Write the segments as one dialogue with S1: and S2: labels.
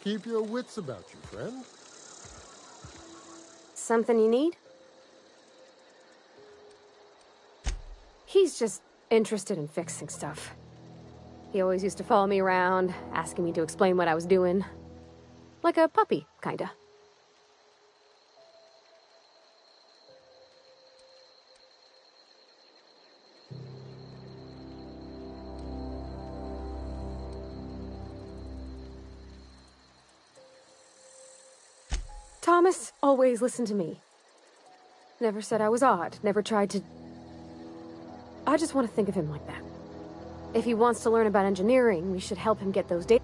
S1: Keep your wits about you, friend.
S2: Something you need? He's just interested in fixing stuff. He always used to follow me around, asking me to explain what I was doing. Like a puppy, kinda. Thomas always listened to me. Never said I was odd, never tried to... I just want to think of him like that. If he wants to learn about engineering, we should help him get those data.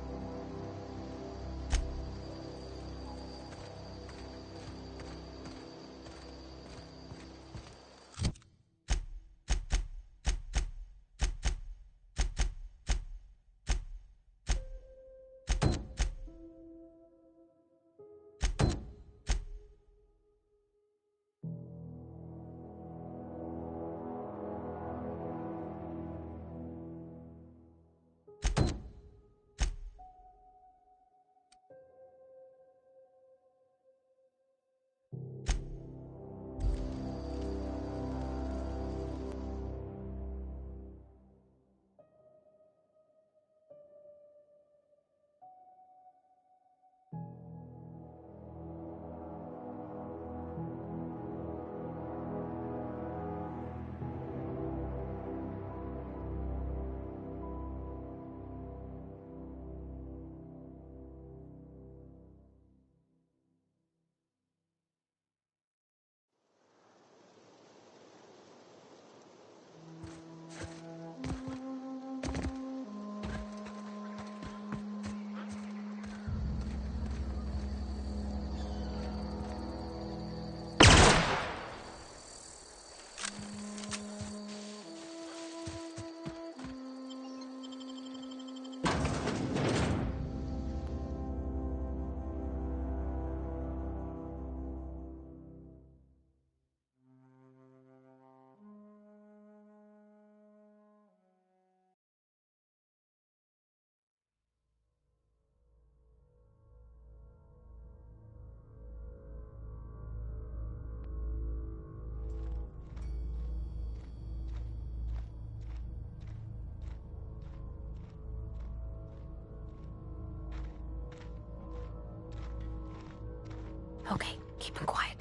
S2: Okay, keep him quiet.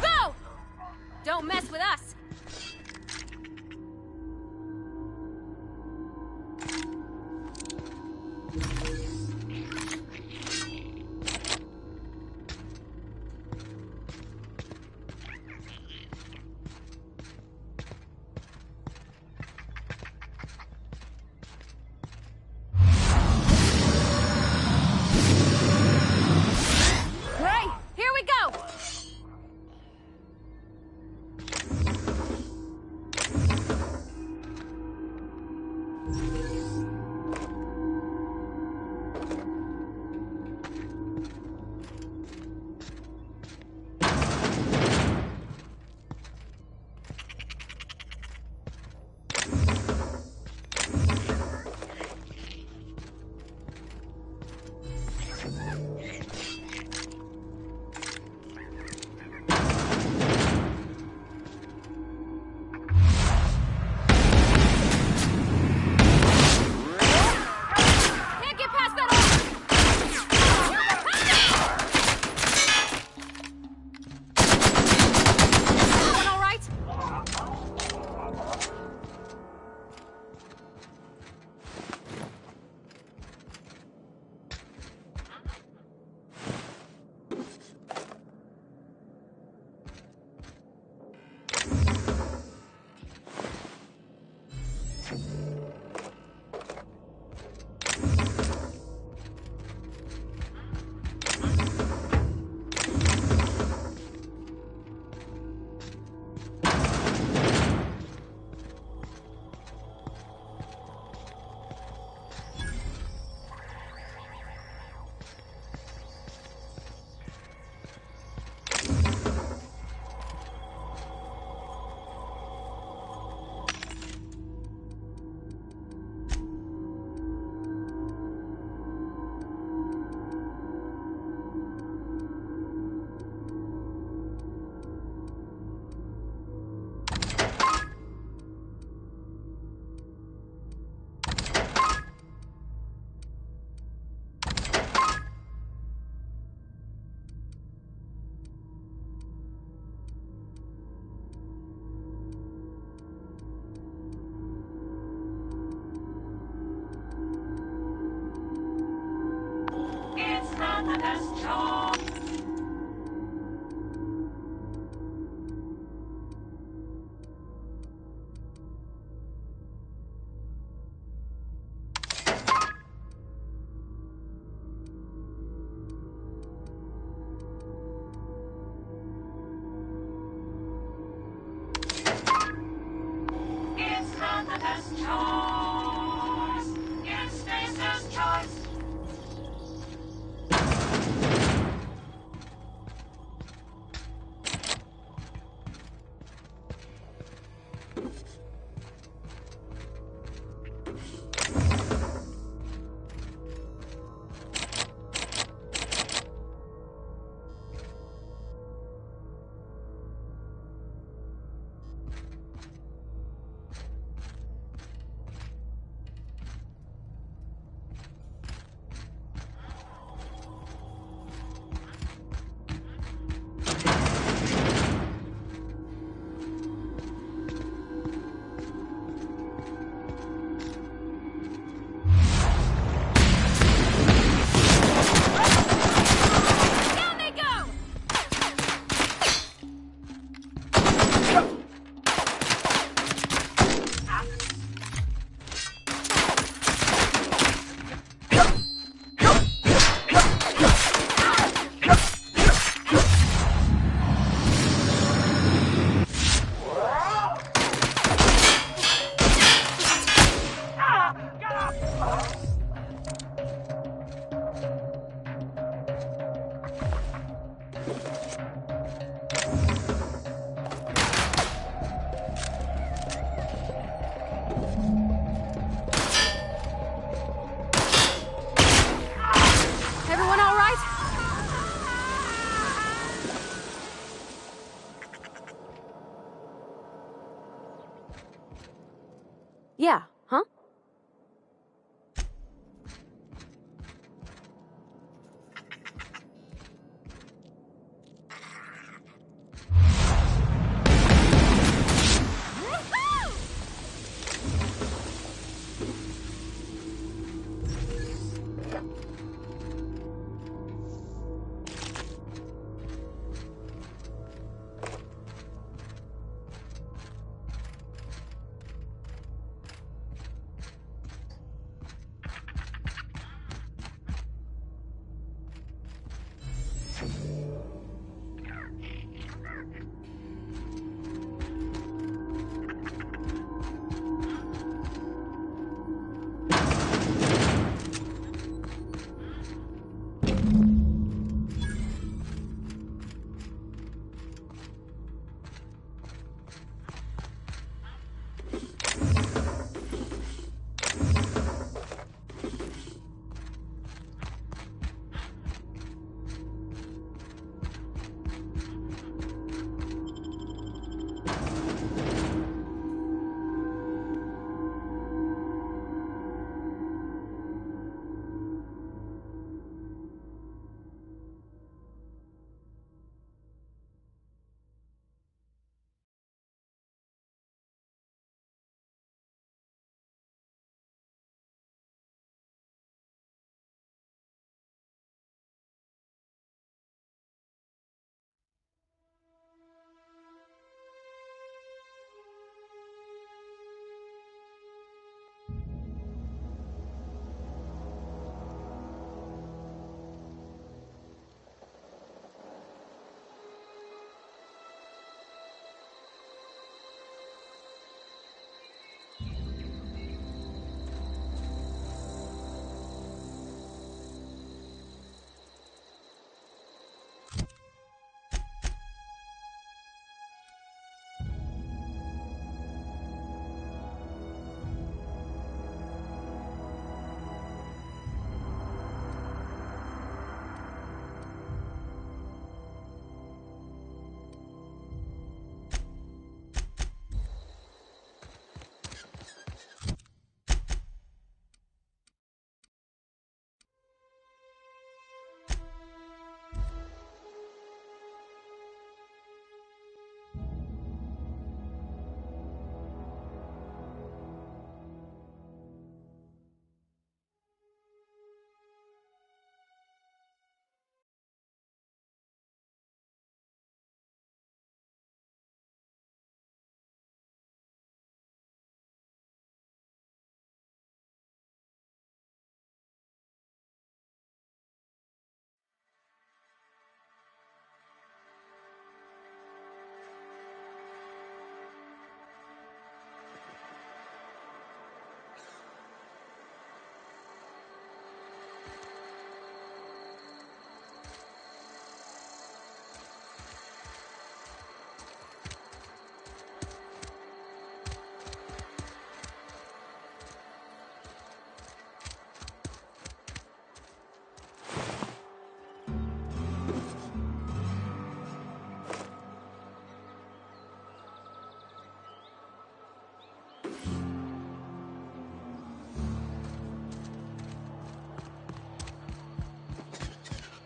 S2: Go! Don't mess with us!
S3: It's not the best choice. It's Spacer's choice.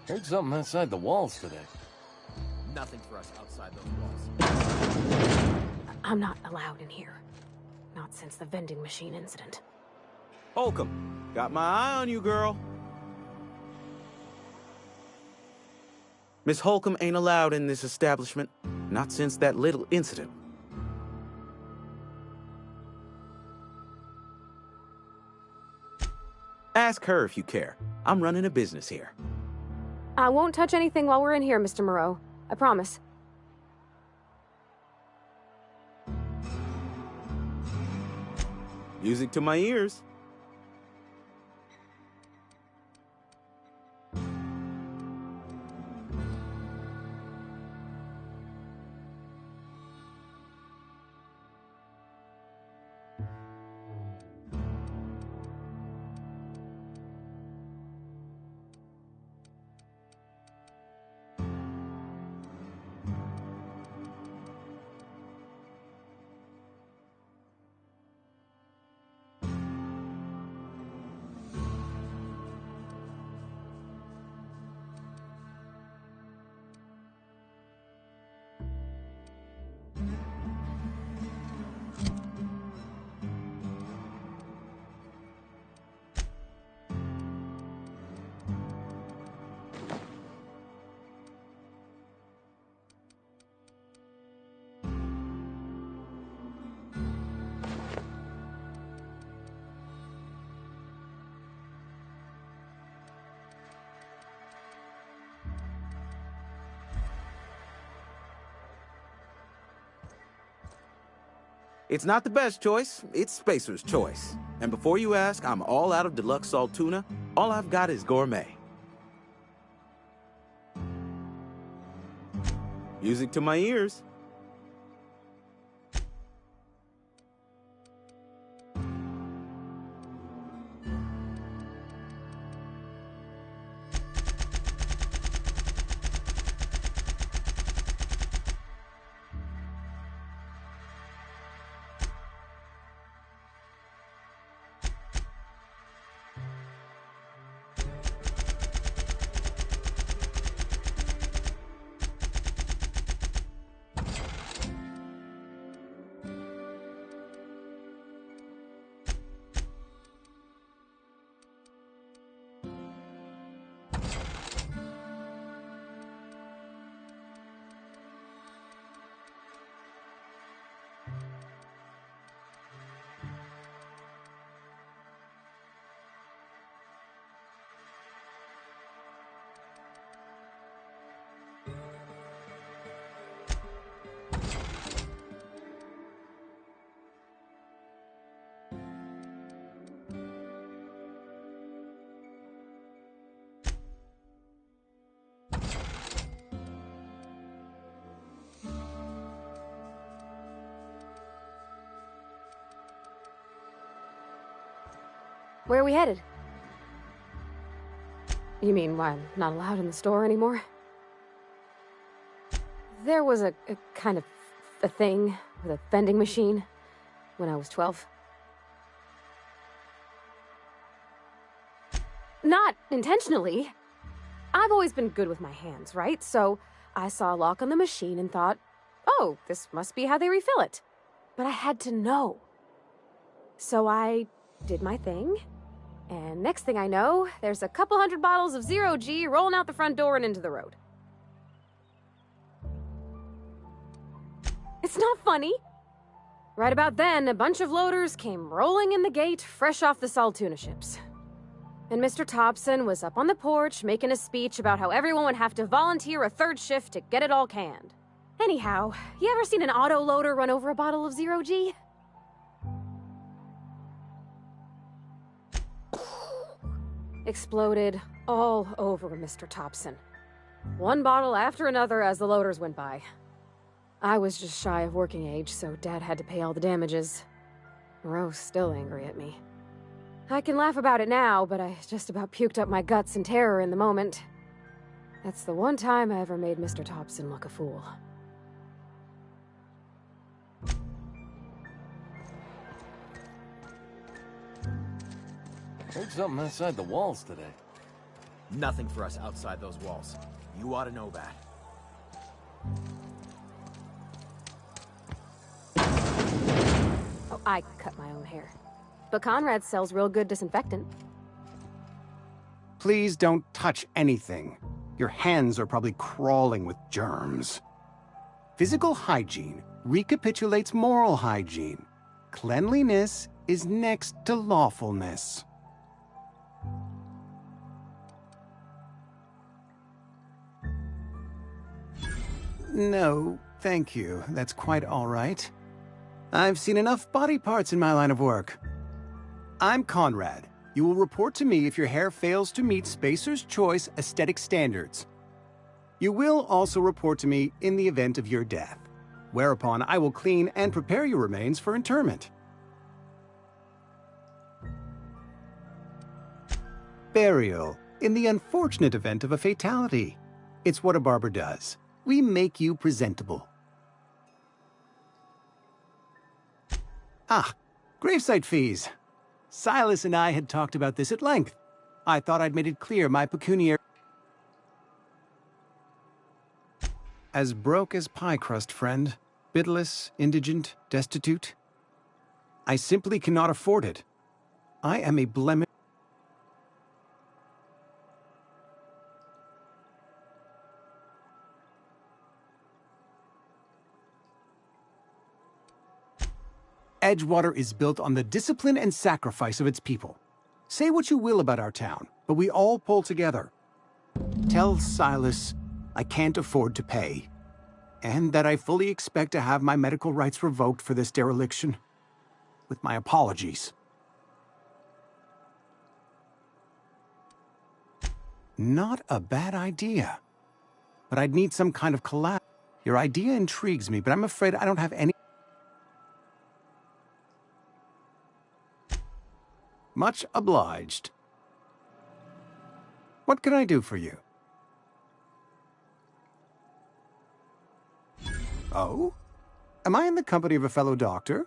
S1: Heard something outside the walls today.
S4: Nothing for us outside those walls.
S2: I'm not allowed in here. Not since the vending machine incident.
S4: Holcomb, got my eye on you, girl. Miss Holcomb ain't allowed in this establishment. Not since that little incident. Ask her if you care. I'm running a business here.
S2: I won't touch anything while we're in here, Mr. Moreau. I promise.
S4: Music to my ears. It's not the best choice, it's Spacer's choice. And before you ask, I'm all out of deluxe salt tuna. All I've got is gourmet. Music to my ears.
S2: Where are we headed? You mean why I'm not allowed in the store anymore? There was a kind of a thing with a vending machine when I was 12. Not intentionally. I've always been good with my hands, right? So I saw a lock on the machine and thought, oh, this must be how they refill it. But I had to know. So I did my thing. And next thing I know, there's a couple hundred bottles of 0G rolling out the front door and into the road. It's not funny. Right about then, a bunch of loaders came rolling in the gate, fresh off the salt tuna ships. And Mr. Thompson was up on the porch making a speech about how everyone would have to volunteer a third shift to get it all canned. Anyhow, you ever seen an auto loader run over a bottle of 0G? Exploded all over Mr. Thompson. One bottle after another as the loaders went by. I was just shy of working age, so Dad had to pay all the damages. Moreau's still angry at me. I can laugh about it now, but I just about puked up my guts in terror in the moment. That's the one time I ever made Mr. Thompson look a fool.
S1: Heard something outside the walls today.
S5: Nothing for us outside those walls. You ought to know that.
S2: Oh, I cut my own hair. But Conrad sells real good disinfectant.
S6: Please don't touch anything. Your hands are probably crawling with germs. Physical hygiene recapitulates moral hygiene. Cleanliness is next to lawfulness. No, thank you. That's quite all right. I've seen enough body parts in my line of work. I'm Conrad. You will report to me if your hair fails to meet Spacer's Choice aesthetic standards. You will also report to me in the event of your death, whereupon I will clean and prepare your remains for interment. Burial, in the unfortunate event of a fatality. It's what a barber does. We make you presentable. Ah, gravesite fees. Silas and I had talked about this at length. I thought I'd made it clear my pecuniary... As broke as pie crust, friend. Bidless, indigent, destitute. I simply cannot afford it. I am a blemish... Edgewater is built on the discipline and sacrifice of its people. Say what you will about our town, but we all pull together. Tell Silas I can't afford to pay, and that I fully expect to have my medical rights revoked for this dereliction. With my apologies. Not a bad idea. But I'd need some kind of collab. Your idea intrigues me, but I'm afraid I don't have any... Much obliged. What can I do for you? Oh? Am I in the company of a fellow doctor?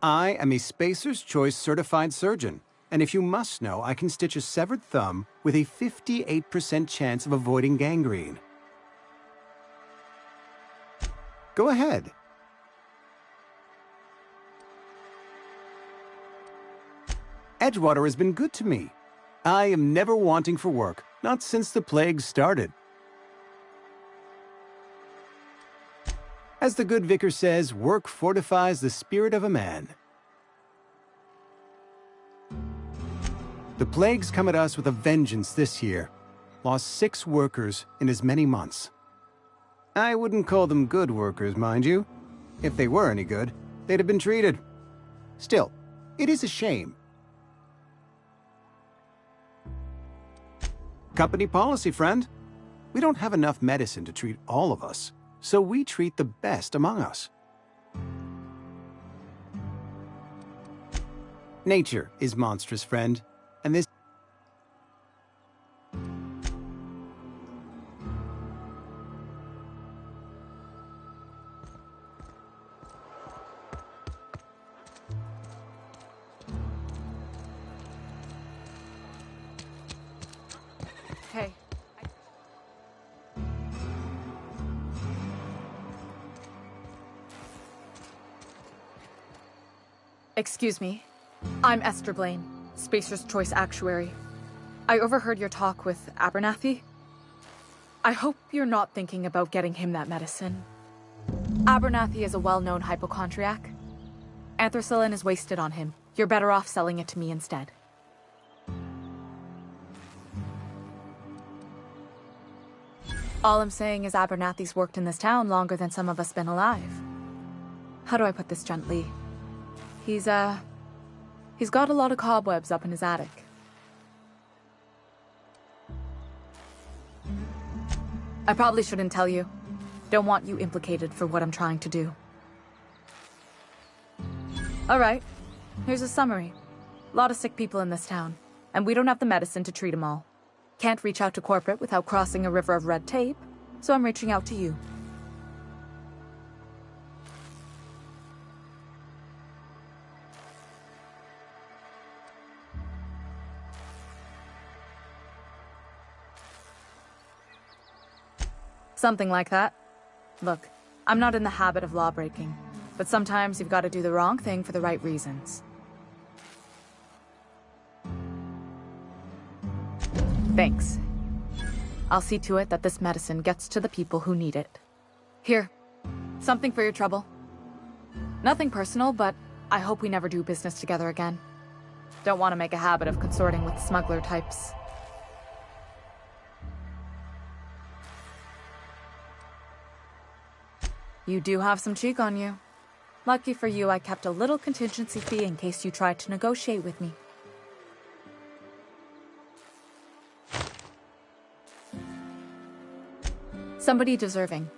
S6: I am a Spacer's Choice certified surgeon, and if you must know, I can stitch a severed thumb with a 58% chance of avoiding gangrene. Go ahead. Edgewater has been good to me. I am never wanting for work, not since the plague started. As the good vicar says, work fortifies the spirit of a man. The plague's come at us with a vengeance this year. Lost 6 workers in as many months. I wouldn't call them good workers, mind you. If they were any good, they'd have been treated. Still, it is a shame. Company policy, friend. We don't have enough medicine to treat all of us, so we treat the best among us. Nature is monstrous, friend, and this...
S7: Hey. Excuse me. I'm Esther Blaine, Spacer's Choice Actuary. I overheard your talk with Abernathy. I hope you're not thinking about getting him that medicine. Abernathy is a well-known hypochondriac. Anthracillin is wasted on him. You're better off selling it to me instead. All I'm saying is Abernathy's worked in this town longer than some of us been alive. How do I put this gently? He's got a lot of cobwebs up in his attic. I probably shouldn't tell you. Don't want you implicated for what I'm trying to do. Alright, here's a summary. A lot of sick people in this town, and we don't have the medicine to treat them all. Can't reach out to corporate without crossing a river of red tape, so I'm reaching out to you. Something like that. Look, I'm not in the habit of law-breaking, but sometimes you've got to do the wrong thing for the right reasons. Thanks. I'll see to it that this medicine gets to the people who need it. Here, something for your trouble. Nothing personal, but I hope we never do business together again. Don't want to make a habit of consorting with smuggler types. You do have some cheek on you. Lucky for you, I kept a little contingency fee in case you tried to negotiate with me. Somebody deserving.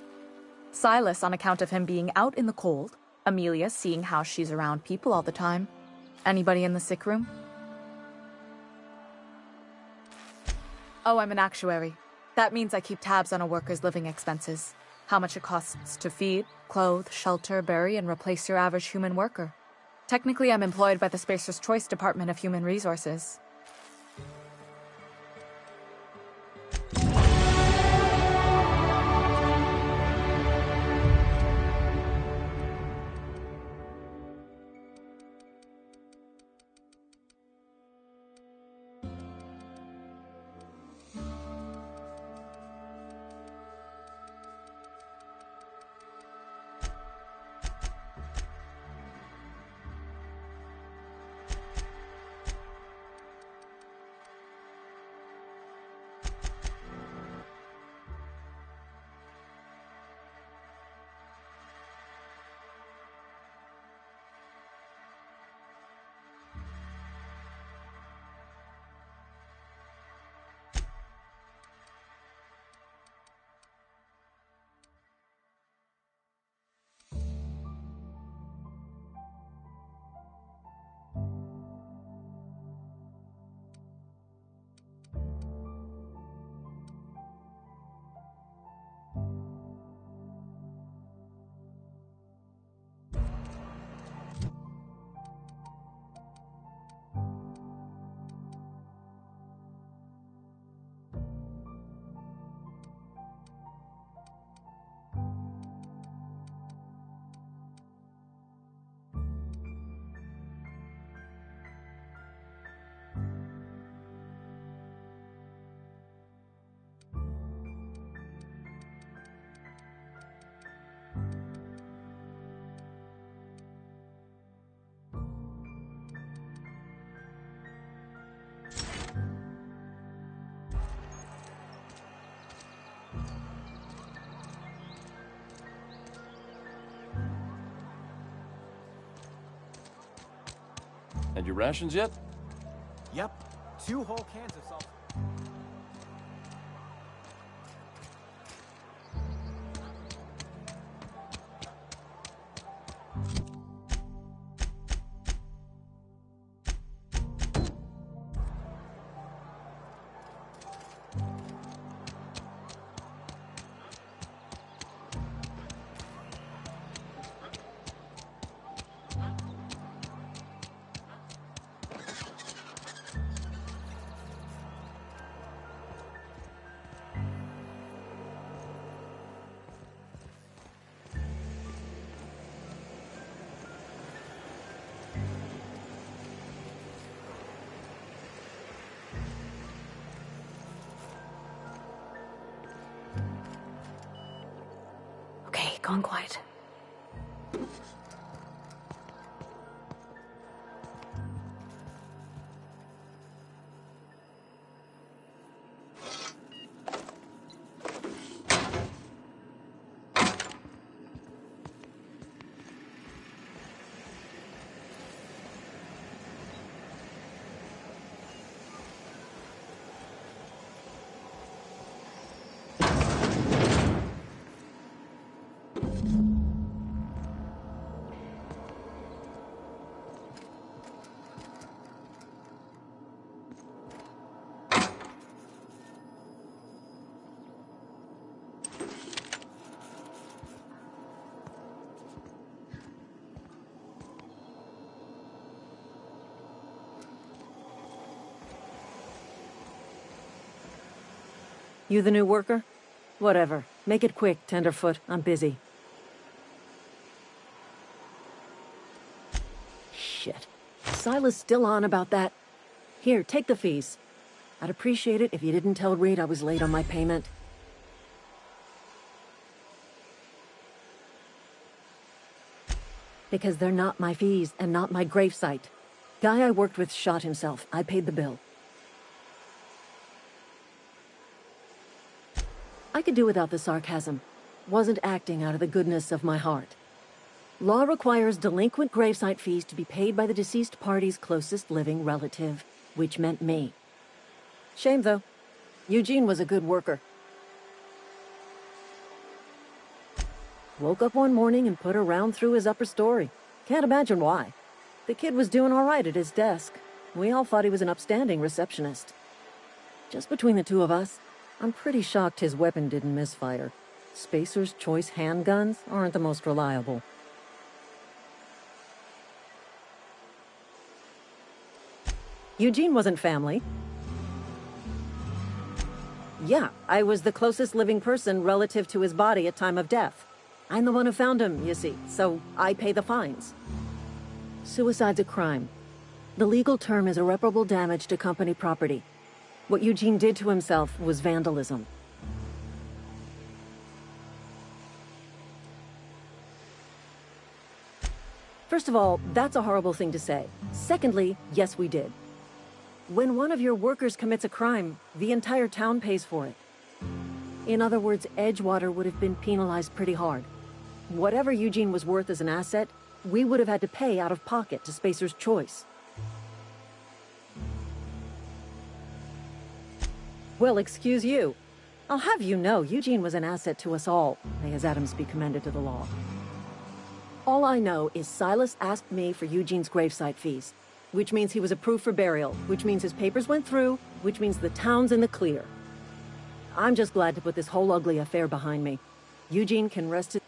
S7: Silas on account of him being out in the cold. Amelia seeing how she's around people all the time. Anybody in the sick room? Oh, I'm an actuary. That means I keep tabs on a worker's living expenses. How much it costs to feed, clothe, shelter, bury, and replace your average human worker. Technically, I'm employed by the Spacer's Choice Department of Human Resources.
S1: And your rations yet?
S5: Yep. 2 whole cans of salt.
S2: Okay, gone quiet.
S8: You the new worker? Whatever. Make it quick, Tenderfoot. I'm busy. Shit. Silas still on about that. Here, take the fees. I'd appreciate it if you didn't tell Reed I was late on my payment. Because they're not my fees and not my gravesite. Guy I worked with shot himself. I paid the bill. I could do without the sarcasm. Wasn't acting out of the goodness of my heart. Law requires delinquent gravesite fees to be paid by the deceased party's closest living relative, which meant me. Shame, though. Eugene was a good worker. Woke up one morning and put a round through his upper story. Can't imagine why. The kid was doing all right at his desk. We all thought he was an upstanding receptionist. Just between the two of us, I'm pretty shocked his weapon didn't misfire. Spacer's Choice handguns aren't the most reliable. Eugene wasn't family. Yeah, I was the closest living person relative to his body at time of death. I'm the one who found him, you see, so I pay the fines. Suicide's a crime. The legal term is irreparable damage to company property. What Eugene did to himself was vandalism. First of all, that's a horrible thing to say. Secondly, yes, we did. When one of your workers commits a crime, the entire town pays for it. In other words, Edgewater would have been penalized pretty hard. Whatever Eugene was worth as an asset, we would have had to pay out of pocket to Spacer's Choice. Well, excuse you. I'll have you know, Eugene was an asset to us all. May his Adams be commended to the law. All I know is Silas asked me for Eugene's gravesite fees, which means he was approved for burial, which means his papers went through, which means the town's in the clear. I'm just glad to put this whole ugly affair behind me. Eugene can rest his...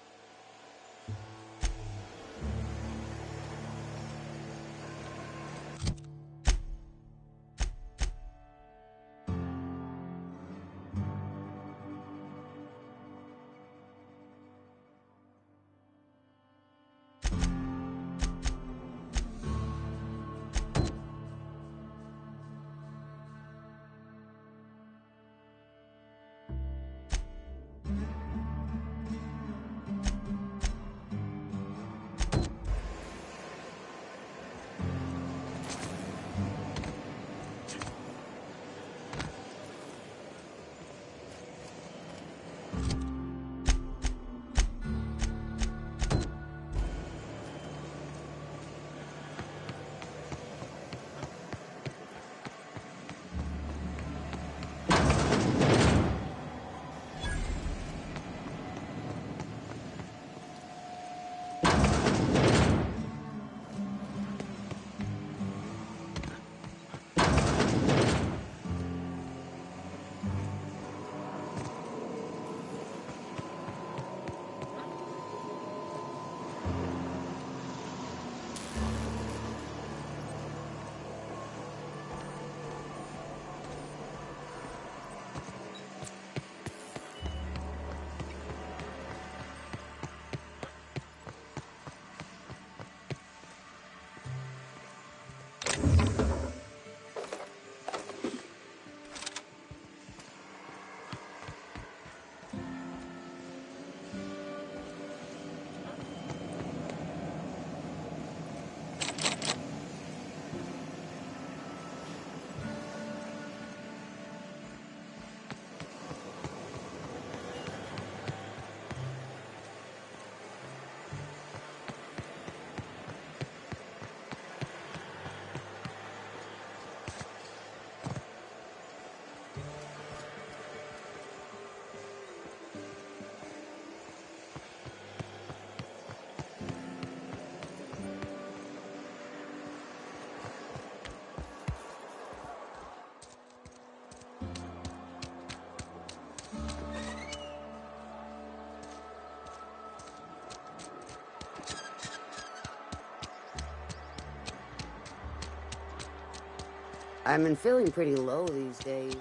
S9: I've been feeling pretty low these days.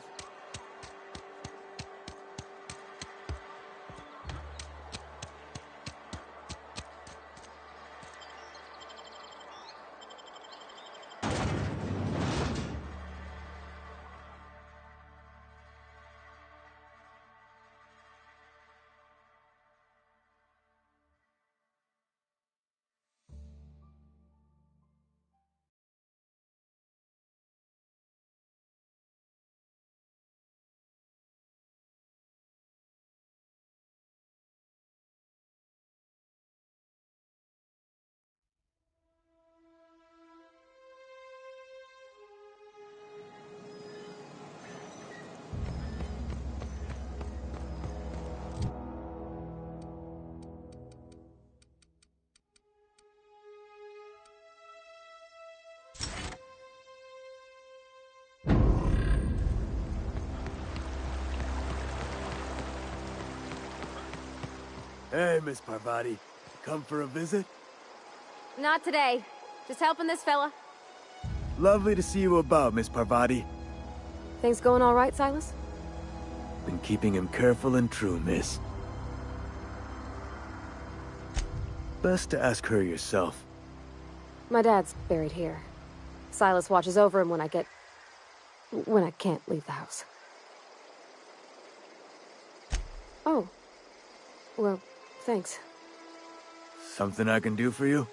S10: Hey, Miss Parvati. Come for a visit?
S2: Not today. Just helping this fella.
S10: Lovely to see you about, Miss Parvati.
S2: Things going all right, Silas?
S10: Been keeping him careful and true, miss. Best to ask her yourself.
S2: My dad's buried here. Silas watches over him when I can't leave the house. Oh. Well, thanks.
S10: Something I can do for you?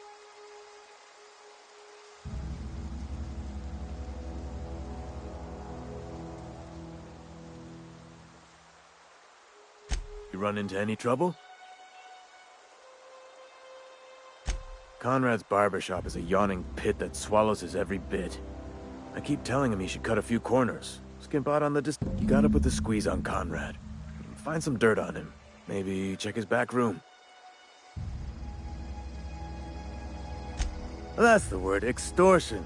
S10: You run into any trouble? Conrad's barbershop is a yawning pit that swallows his every bit. I keep telling him he should cut a few corners. Skimp out on the You gotta put the squeeze on Conrad. Find some dirt on him. Maybe check his back room. That's the word, extortion.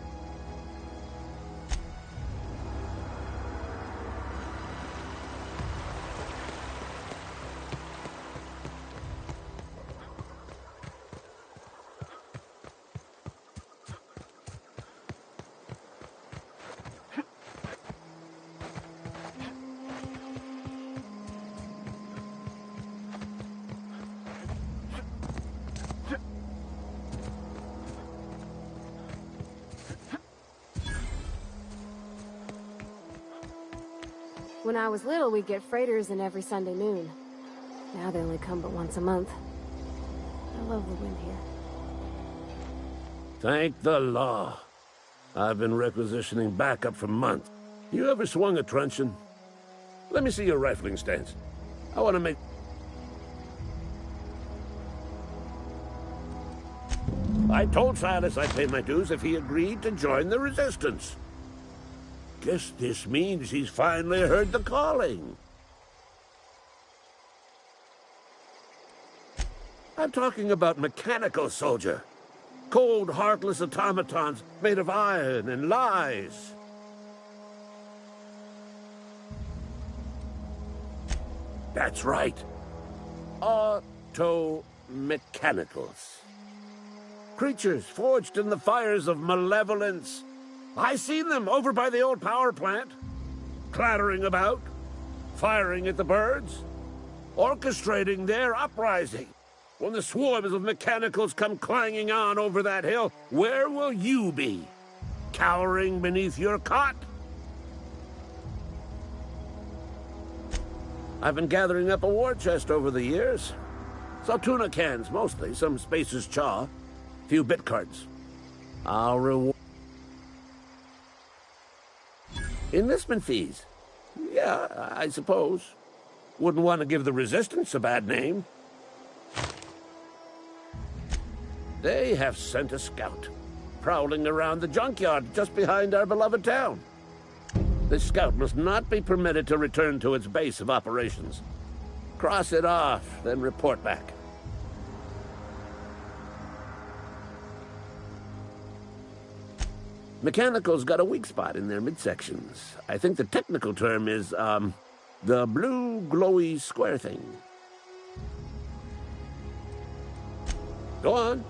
S2: When I was little, we'd get freighters in every Sunday noon. Now they only come but once a month. I love the wind here.
S11: Thank the law. I've been requisitioning backup for months. You ever swung a truncheon? Let me see your rifling stance. I want to make... I told Silas I'd pay my dues if he agreed to join the resistance. Guess this means he's finally heard the calling. I'm talking about mechanical soldier. Cold, heartless automatons made of iron and lies. That's right. Auto-mechanicals. Creatures forged in the fires of malevolence. I seen them over by the old power plant, clattering about, firing at the birds, orchestrating their uprising. When the swarms of mechanicals come clanging on over that hill, where will you be? Cowering beneath your cot? I've been gathering up a war chest over the years. Saltuna cans, mostly, some Spacer's chaw, few bit cards. I'll reward... Enlistment fees. Yeah, I suppose. Wouldn't want to give the Resistance a bad name. They have sent a scout, prowling around the junkyard just behind our beloved town. This scout must not be permitted to return to its base of operations. Cross it off, then report back. Mechanicals got a weak spot in their midsections. I think the technical term is, the blue glowy square thing. Go on.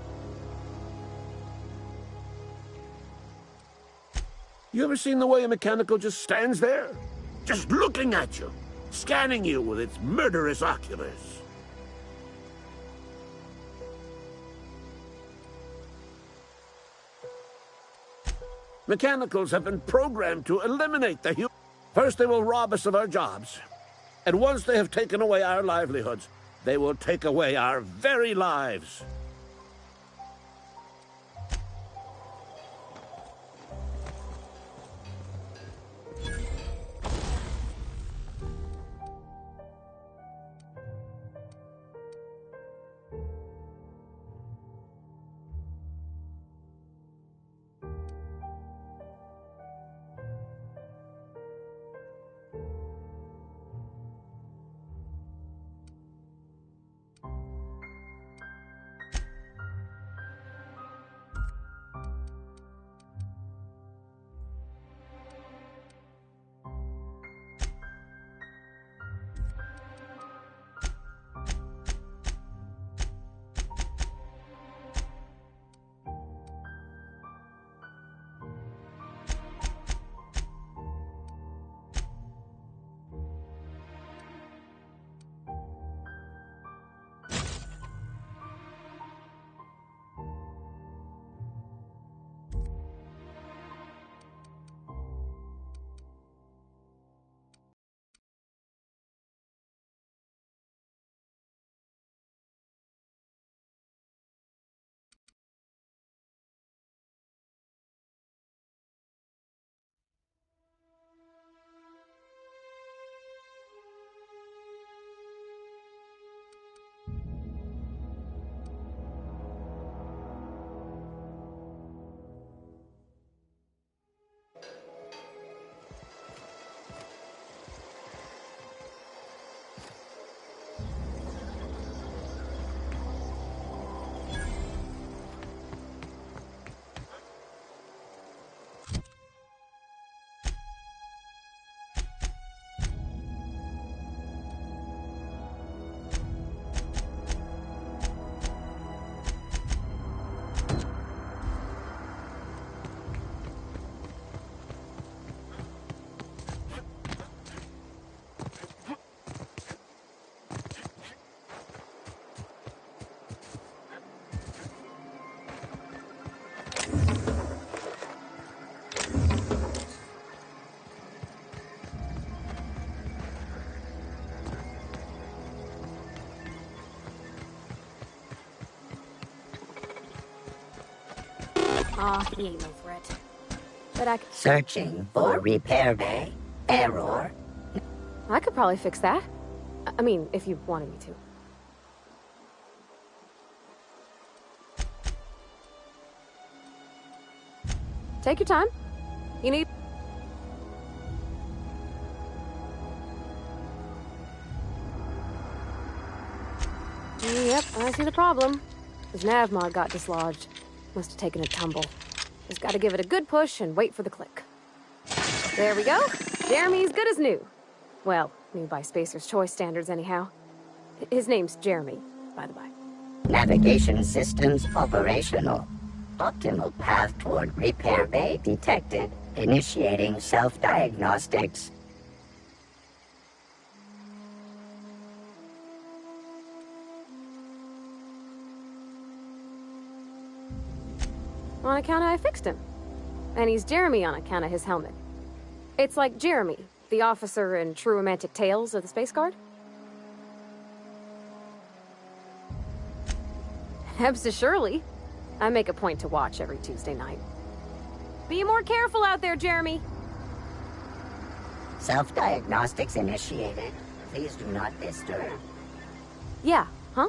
S11: You ever seen the way a mechanical just stands there? Just looking at you, scanning you with its murderous oculars. Mechanicals have been programmed to eliminate the human. First, they will rob us of our jobs. And once they have taken away our livelihoods, they will take away our very lives.
S2: Aw, he ain't no threat. But
S12: Searching for repair bay. Error.
S2: I could probably fix that. I mean, if you wanted me to. Take your time. You need... Yep, I see the problem. His nav mod got dislodged. Must have taken a tumble. Just gotta give it a good push and wait for the click. There we go. Jeremy's good as new. Well, new by Spacer's Choice standards anyhow. His name's Jeremy, by the by.
S12: Navigation systems operational. Optimal path toward repair bay detected. Initiating self-diagnostics.
S2: On account of I fixed him. And he's Jeremy on account of his helmet. It's like Jeremy, the officer in True Romantic Tales of the Space Guard. Hebs to Shirley. I make a point to watch every Tuesday night. Be more careful out there, Jeremy.
S12: Self-diagnostics initiated. Please do not disturb.
S2: Yeah, huh?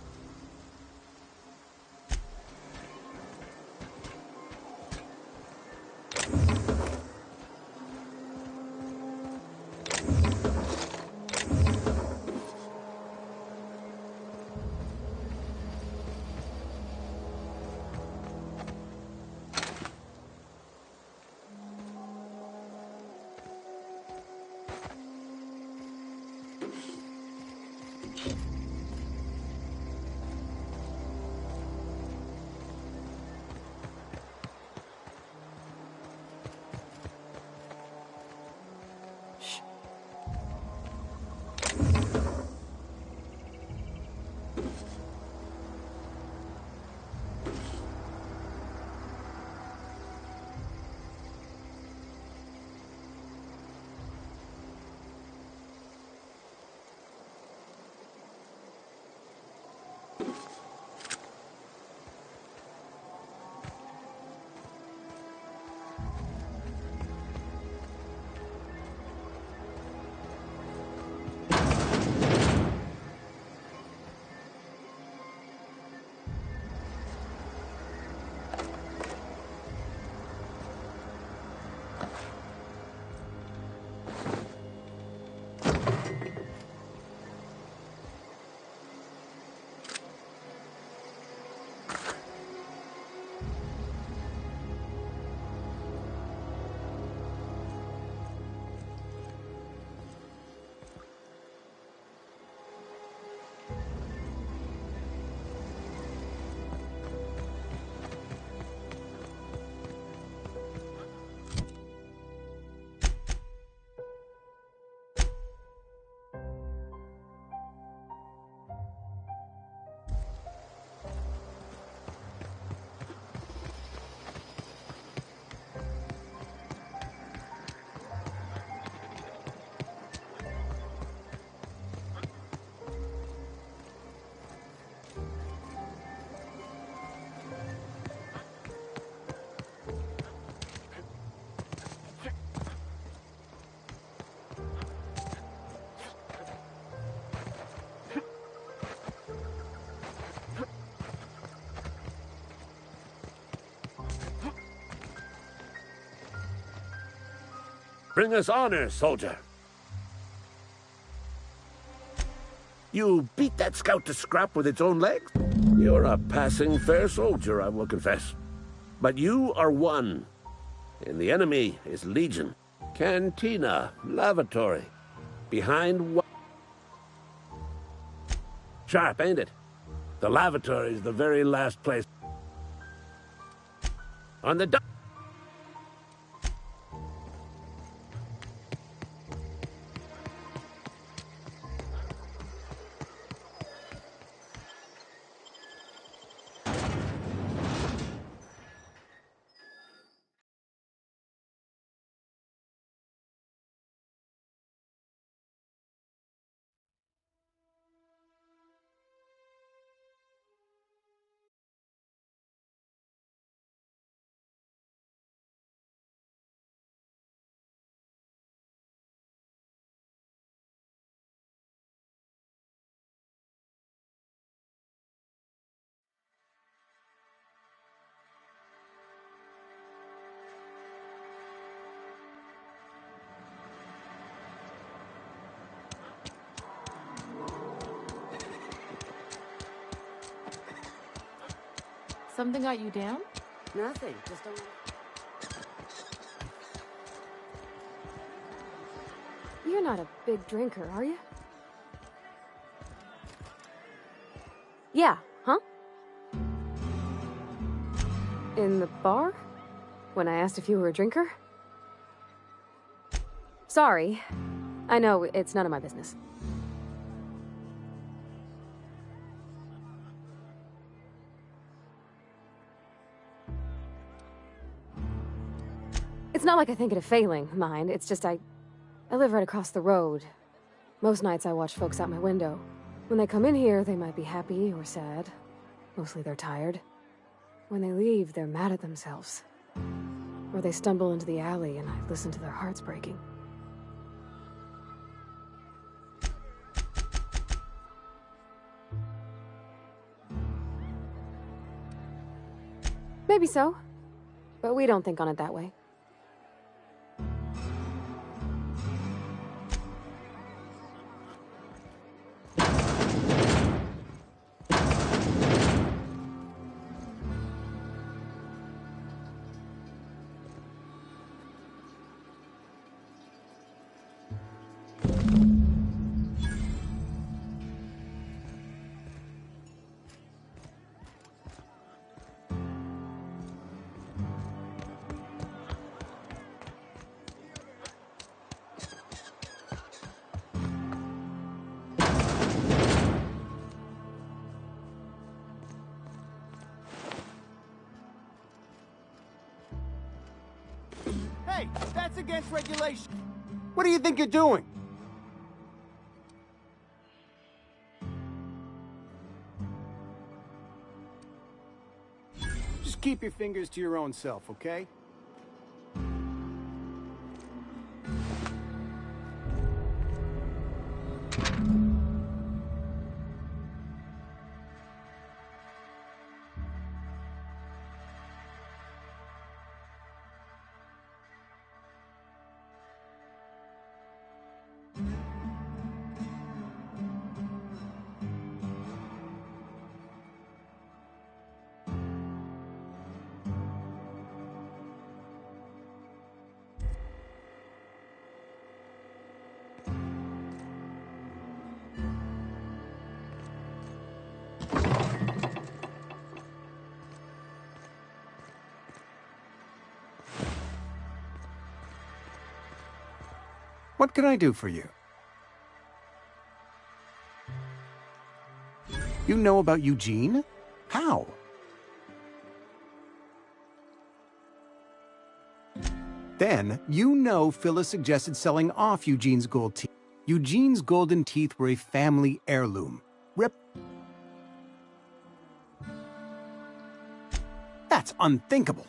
S11: Bring us honor, soldier. You beat that scout to scrap with its own legs? You're a passing fair soldier, I will confess. But you are one, and the enemy is legion. Cantina, lavatory, behind what? Sharp, ain't it? The lavatory is the very last place. On the
S13: Something got you down?
S9: Nothing. Just don't.
S2: You're not a big drinker, are you? Yeah, huh? In the bar? When I asked if you were a drinker? Sorry. I know, it's none of my business. It's not like I think it a failing, mind. It's just I live right across the road. Most nights I watch folks out my window. When they come in here, they might be happy or sad. Mostly they're tired. When they leave, they're mad at themselves. Or they stumble into the alley and I listen to their hearts breaking. Maybe so, but we don't think on it that way.
S6: Hey, that's against regulation. What do you think you're doing? Just keep your fingers to your own self, okay? What can I do for you? You know about Eugene? How? Then, you know Phyllis suggested selling off Eugene's gold teeth. Eugene's golden teeth were a family heirloom. That's unthinkable.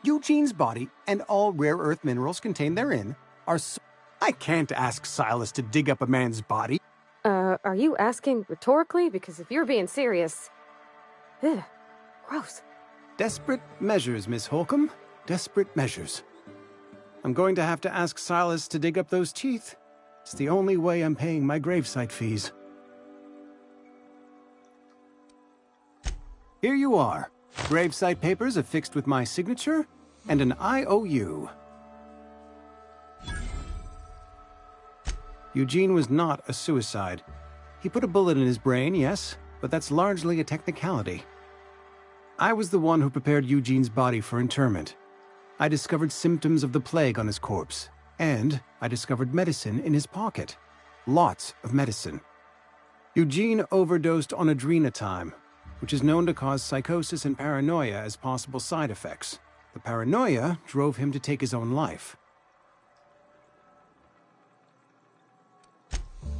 S6: Eugene's body and all rare earth minerals contained therein are so... I can't ask Silas to dig up a man's body.
S2: Are you asking rhetorically? Because if you're being serious... Ugh, gross.
S6: Desperate measures, Miss Holcomb. Desperate measures. I'm going to have to ask Silas to dig up those teeth. It's the only way I'm paying my gravesite fees. Here you are. Gravesite papers affixed with my signature and an IOU. Eugene was not a suicide. He put a bullet in his brain, yes, but that's largely a technicality. I was the one who prepared Eugene's body for interment. I discovered symptoms of the plague on his corpse, and I discovered medicine in his pocket. Lots of medicine. Eugene overdosed on adrenatime, which is known to cause psychosis and paranoia as possible side effects. The paranoia drove him to take his own life.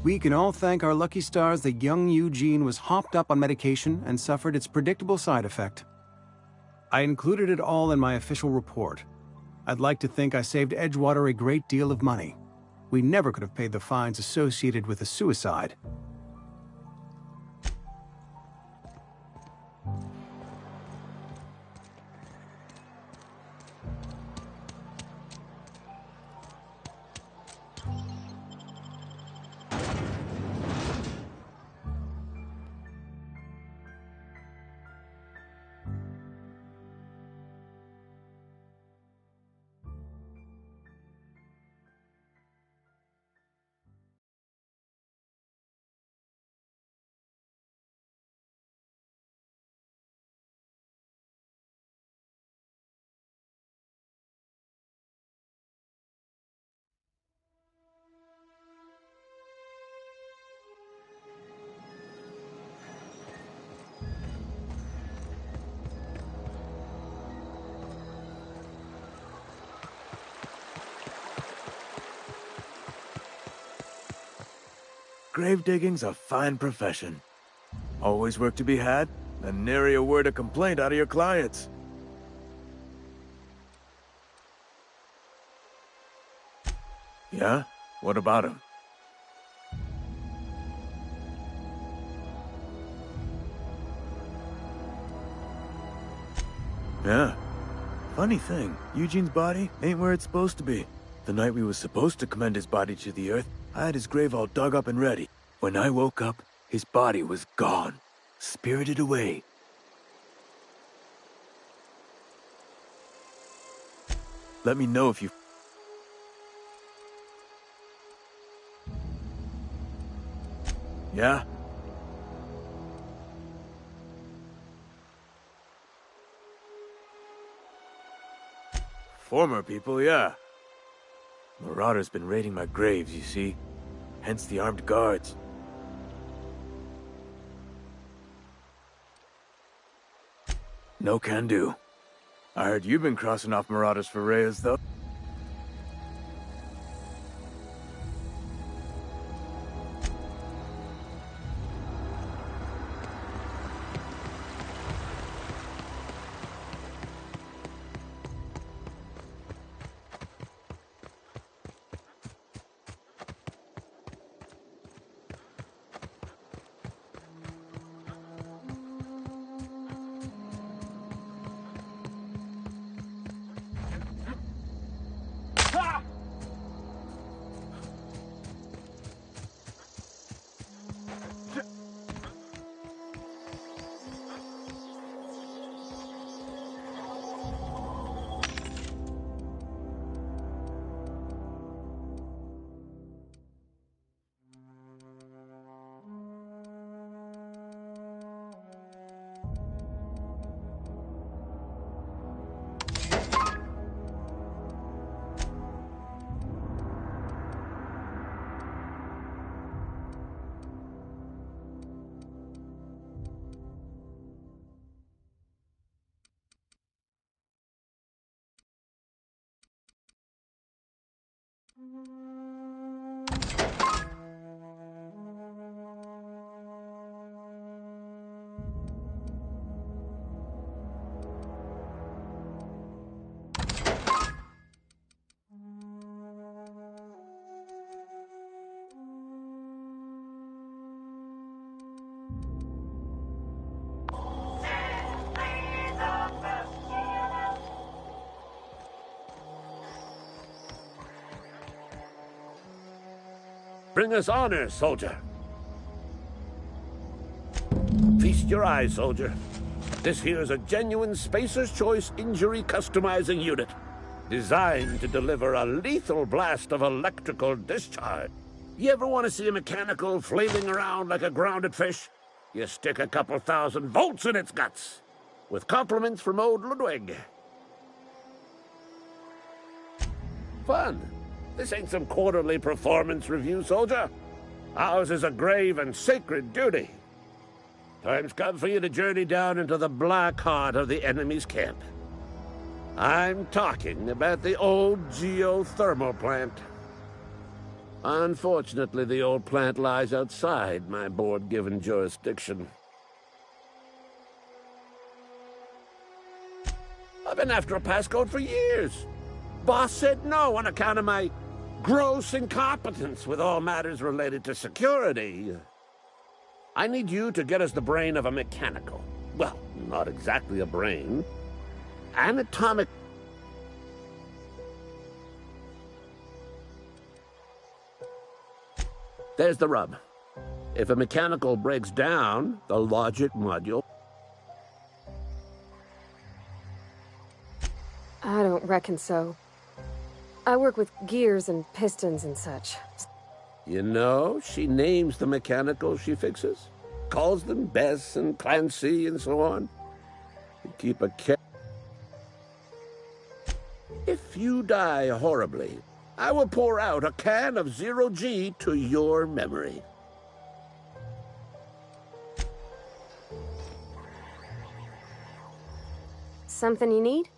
S6: We can all thank our lucky stars that young Eugene was hopped up on medication and suffered its predictable side effect. I included it all in my official report. I'd like to think I saved Edgewater a great deal of money. We never could have paid the fines associated with a suicide.
S10: Grave digging's a fine profession. Always work to be had, and nary a word of complaint out of your clients. Yeah? What about him? Yeah. Funny thing, Eugene's body ain't where it's supposed to be. The night we was supposed to commend his body to the earth, I had his grave all dug up and ready. When I woke up, his body was gone. Spirited away. Let me know if you... Yeah? Former people, yeah. Marauders been raiding my graves, you see. Hence the armed guards. No can do. I heard you've been crossing off Marauders for Reyes, though.
S11: Bring us honor, soldier. Feast your eyes, soldier. This here's a genuine Spacer's Choice injury customizing unit, designed to deliver a lethal blast of electrical discharge. You ever want to see a mechanical flailing around like a grounded fish? You stick a couple thousand volts in its guts. With compliments from old Ludwig. Fun. This ain't some quarterly performance review, soldier. Ours is a grave and sacred duty. Time's come for you to journey down into the black heart of the enemy's camp. I'm talking about the old geothermal plant. Unfortunately, the old plant lies outside my board-given jurisdiction. I've been after a passcode for years. Boss said no on account of my gross incompetence with all matters related to security. I need you to get us the brain of a mechanical. Well, not exactly a brain. Anatomic... There's the rub. If a mechanical breaks down, the logic module...
S2: I don't reckon so. I work with gears and pistons and such.
S11: You know, she names the mechanicals she fixes. Calls them Bess and Clancy and so on. You keep a care. If you die horribly, I will pour out a can of 0G to your memory.
S2: Something you need?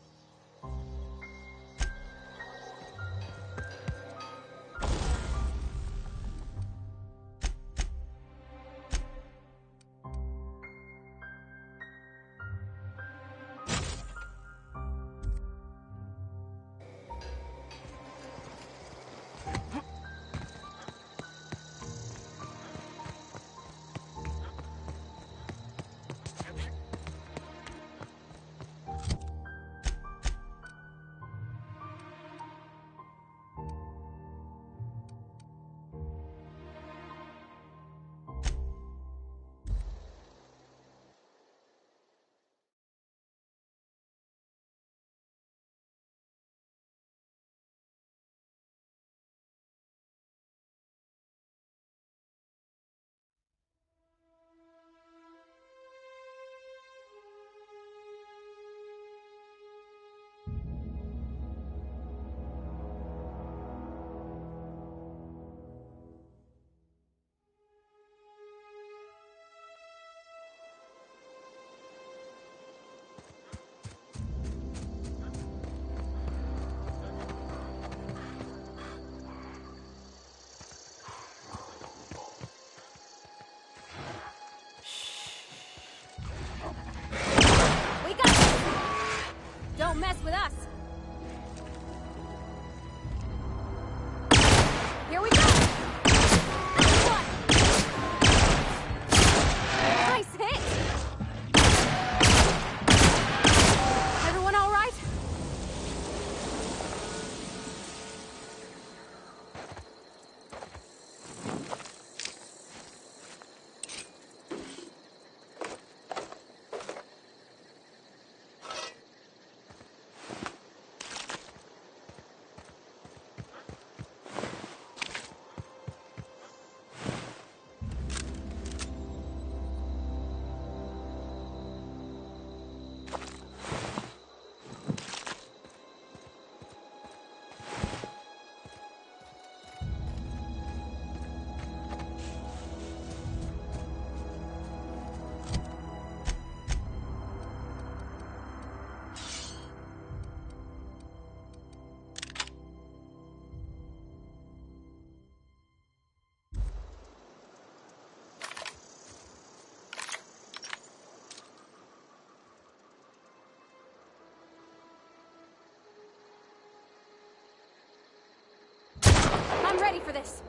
S2: ready for this.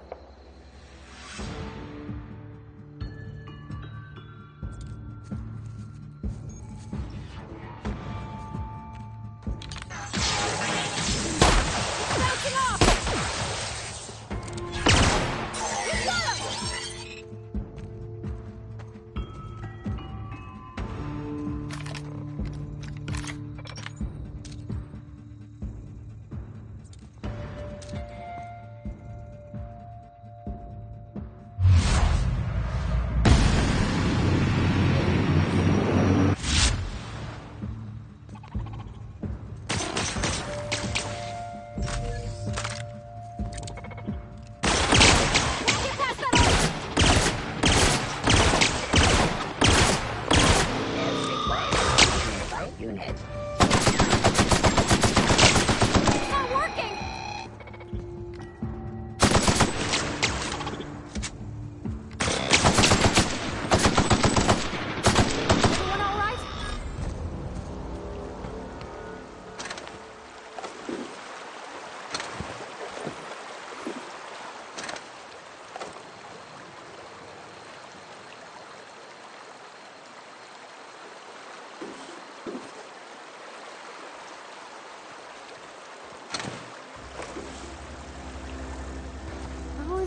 S2: Bouncing off! You got him!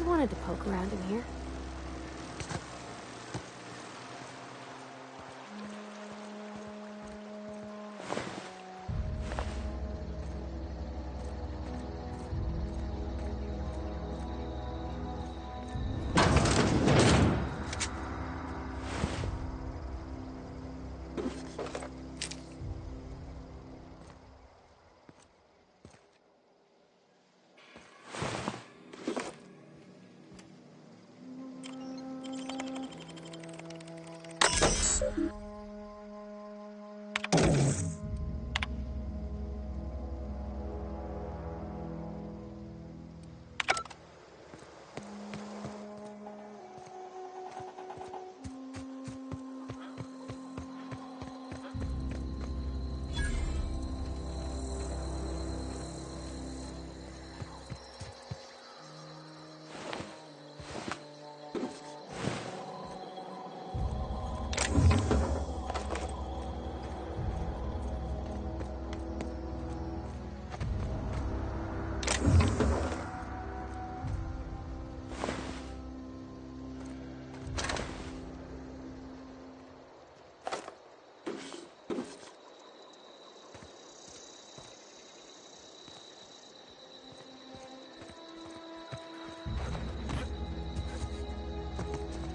S2: Wanted to poke around in here.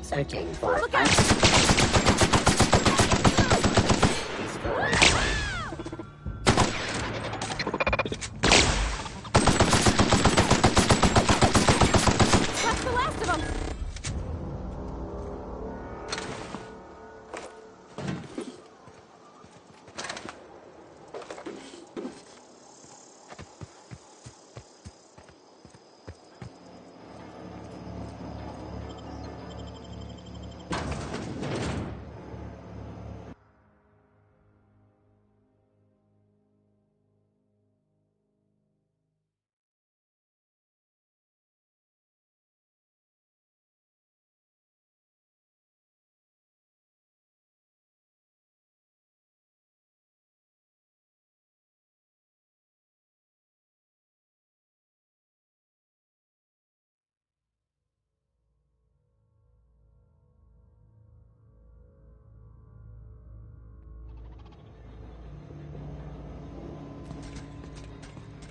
S12: Searching for
S2: Look out! That's the last of them!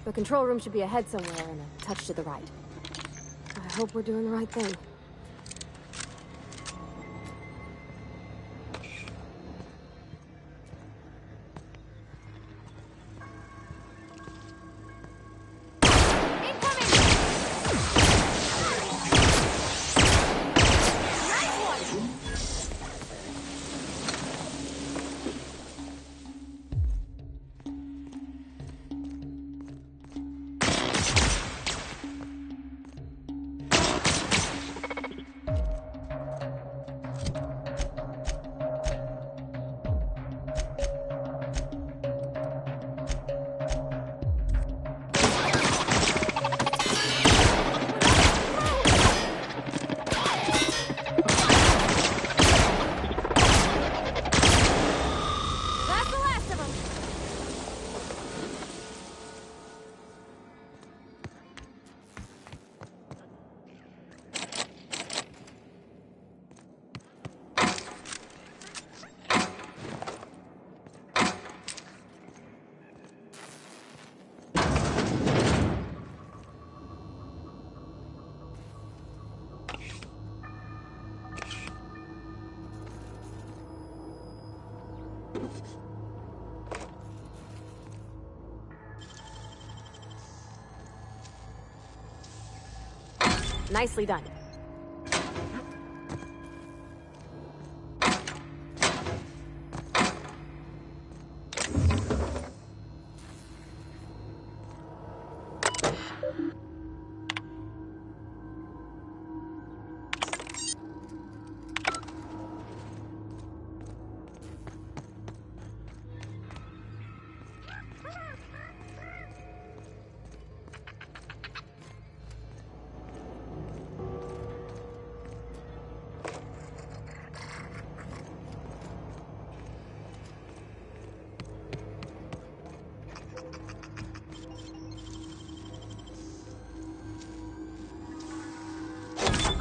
S2: The control room should be ahead somewhere and a touch to the right. I hope we're doing the right thing. Nicely done.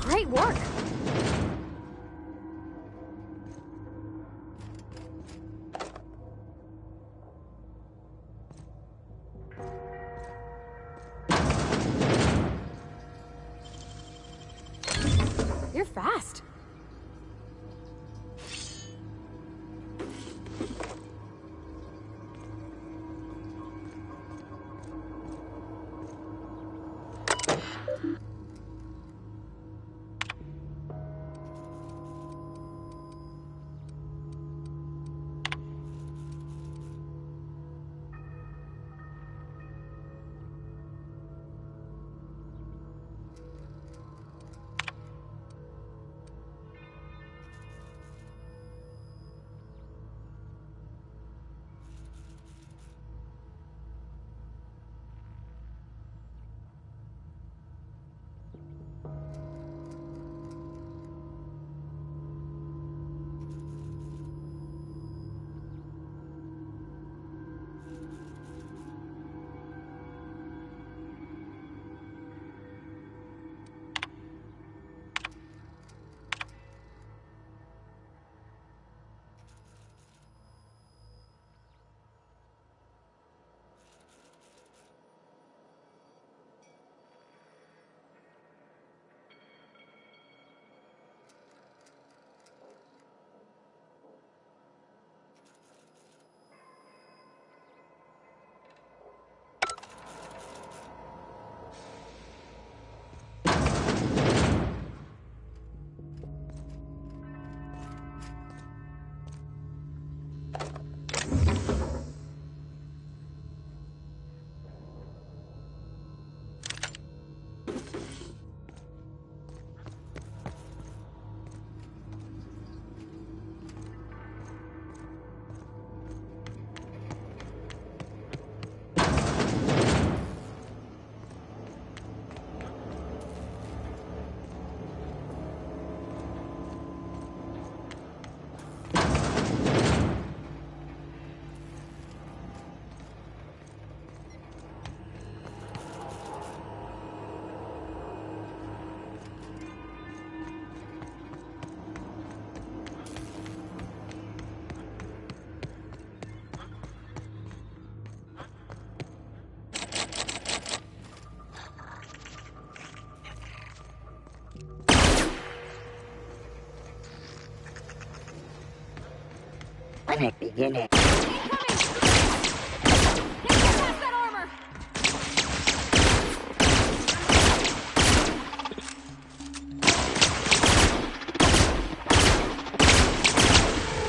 S2: Great work! You're fast.
S12: Clinic beginning.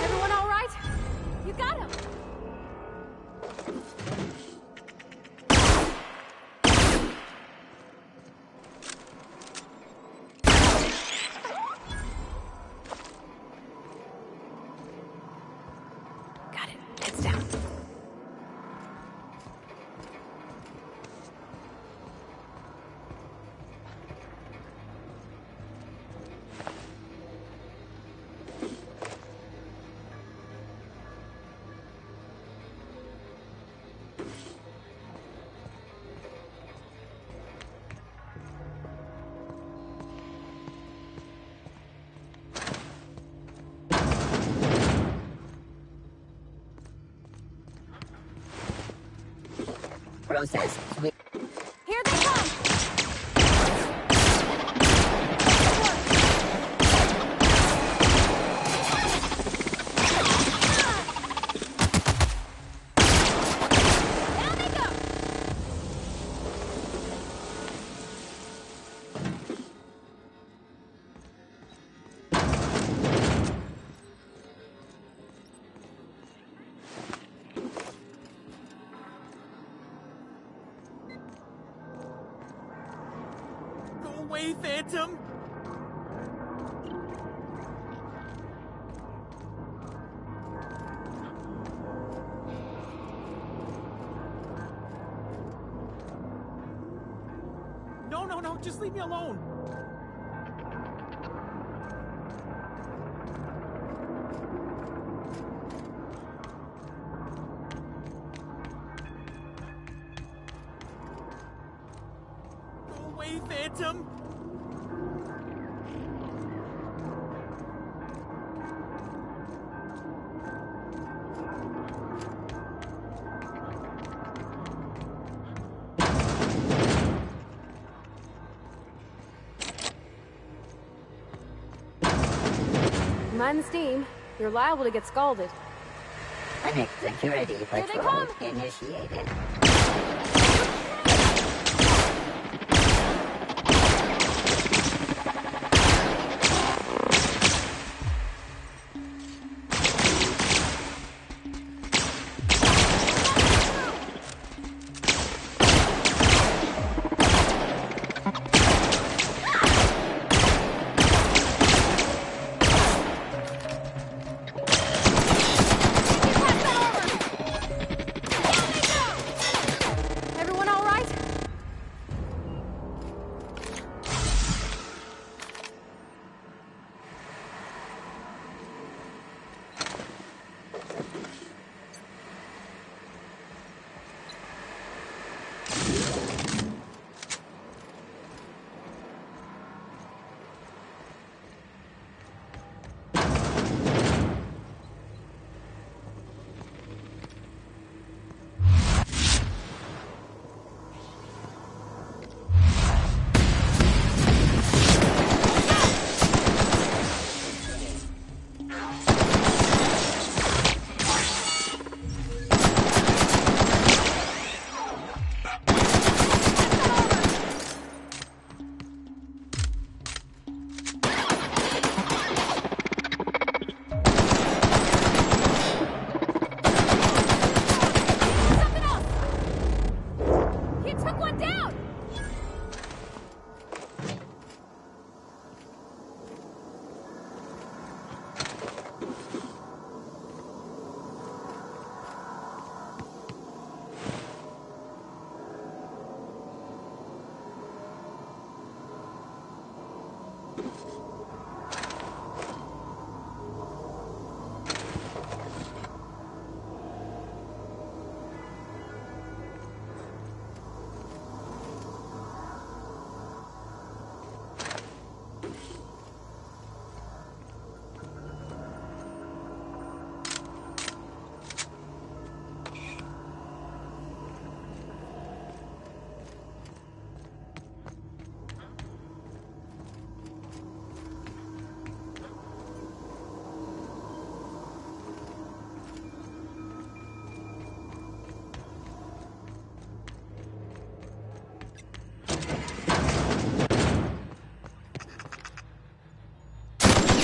S2: Everyone all right? You got him! Got it. It's down.
S12: Process.
S2: Here they come! Down they go!
S5: away, Phantom! No, just leave me alone! Go away, Phantom!
S2: Mind the steam. You're liable to get scalded.
S12: Clinic security
S2: Here they
S12: patrol
S2: come!
S12: initiated.
S2: Everyone all right? Something else! He took one down!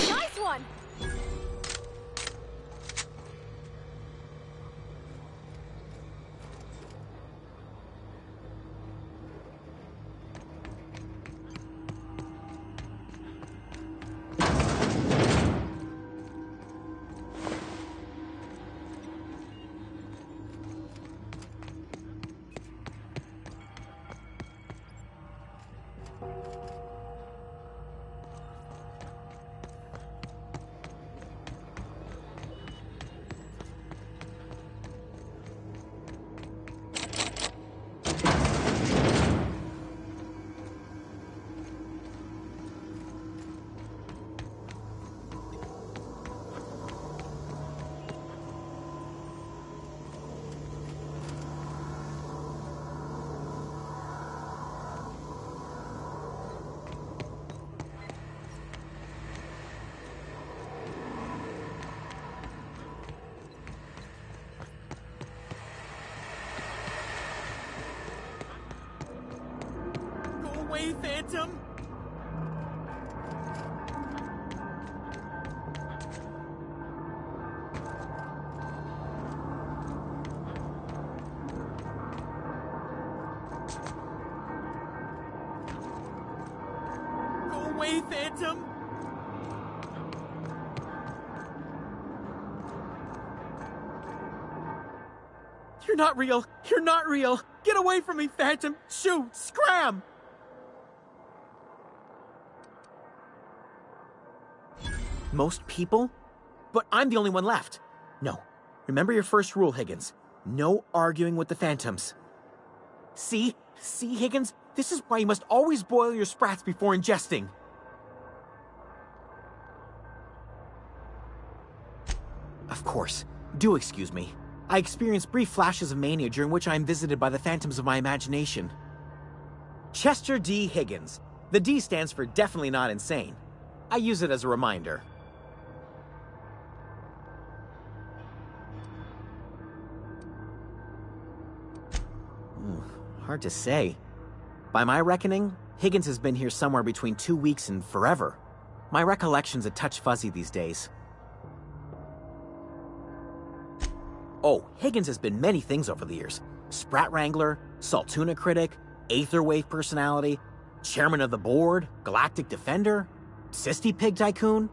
S2: Nice one!
S5: Go away, Phantom! away, Phantom! You're not real! You're not real! Get away from me, Phantom! Shoot! Scram! Most people? But I'm the only one left. No. Remember your first rule, Higgins. No arguing with the Phantoms. See? See, Higgins? This is why you must always boil your sprats before ingesting. Of course. Do excuse me. I experience brief flashes of mania during which I am visited by the phantoms of my imagination. Chester D. Higgins. The D stands for definitely not insane. I use it as a reminder. Hard to say. By my reckoning, Higgins has been here somewhere between 2 weeks and forever. My recollection's a touch fuzzy these days. Oh, Higgins has been many things over the years. Sprat Wrangler, Saltuna Critic, Aetherwave Personality, Chairman of the Board, Galactic Defender, Sisty Pig Tycoon.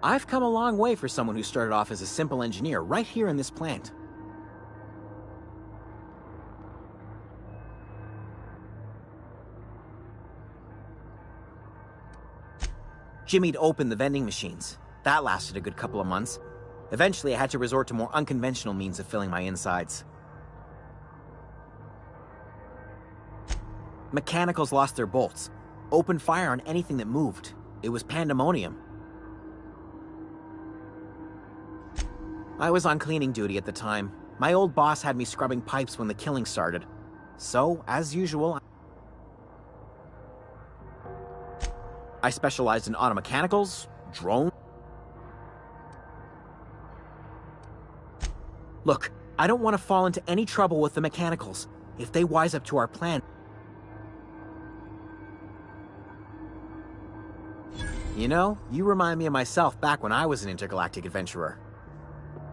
S5: I've come a long way for someone who started off as a simple engineer right here in this plant. Jimmy'd opened the vending machines. That lasted a good couple of months. Eventually, I had to resort to more unconventional means of filling my insides. Mechanicals lost their bolts. Opened fire on anything that moved. It was pandemonium. I was on cleaning duty at the time. My old boss had me scrubbing pipes when the killing started. So, as usual, I specialized in automechanicals, drones. Look, I don't want to fall into any trouble with the mechanicals. If they wise up to our plan... You know, you remind me of myself back when I was an intergalactic adventurer.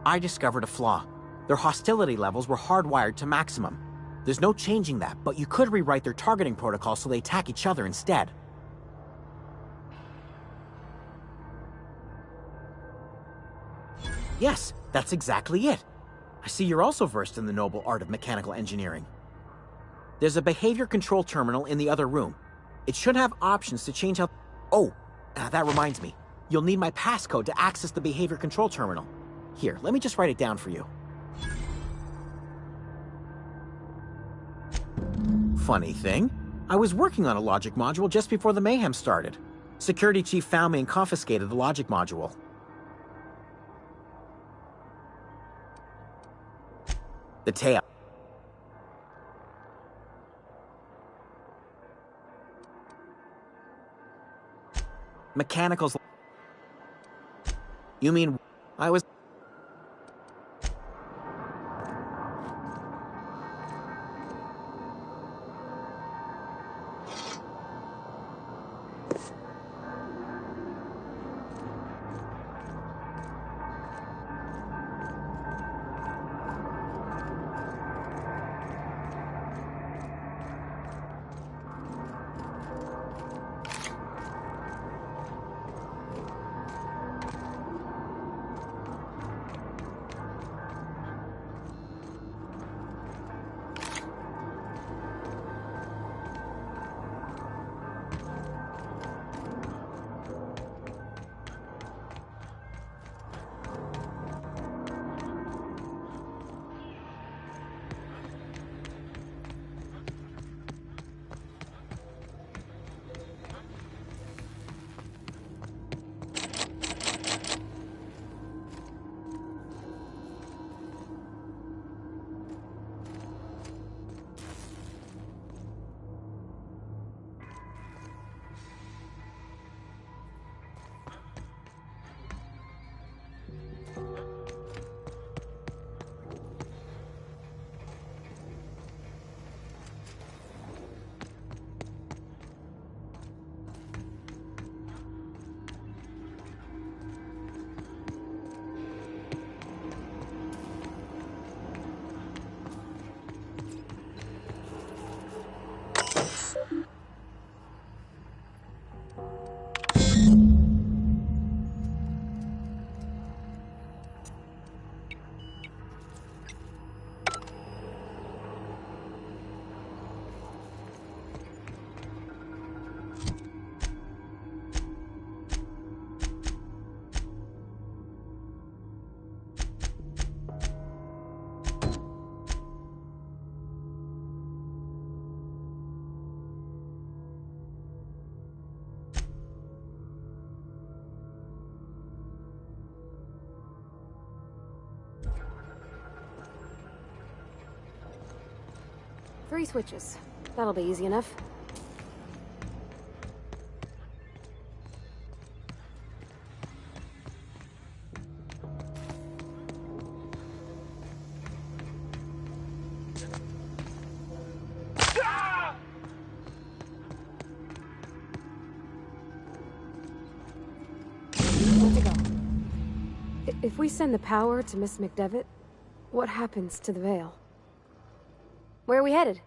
S5: I discovered a flaw. Their hostility levels were hardwired to maximum. There's no changing that, but you could rewrite their targeting protocol so they attack each other instead. Yes, that's exactly it. I see you're also versed in the noble art of mechanical engineering. There's a behavior control terminal in the other room. It should have options to change how... Oh, that reminds me. You'll need my passcode to access the behavior control terminal. Here, let me just write it down for you. Funny thing, I was working on a logic module just before the mayhem started. Security chief found me and confiscated the logic module. The tail. Mechanicals. You mean I was...
S2: 3 switches. That'll be easy enough. Let's go. If we send the power to Miss McDevitt, what happens to the Veil? Where are we headed?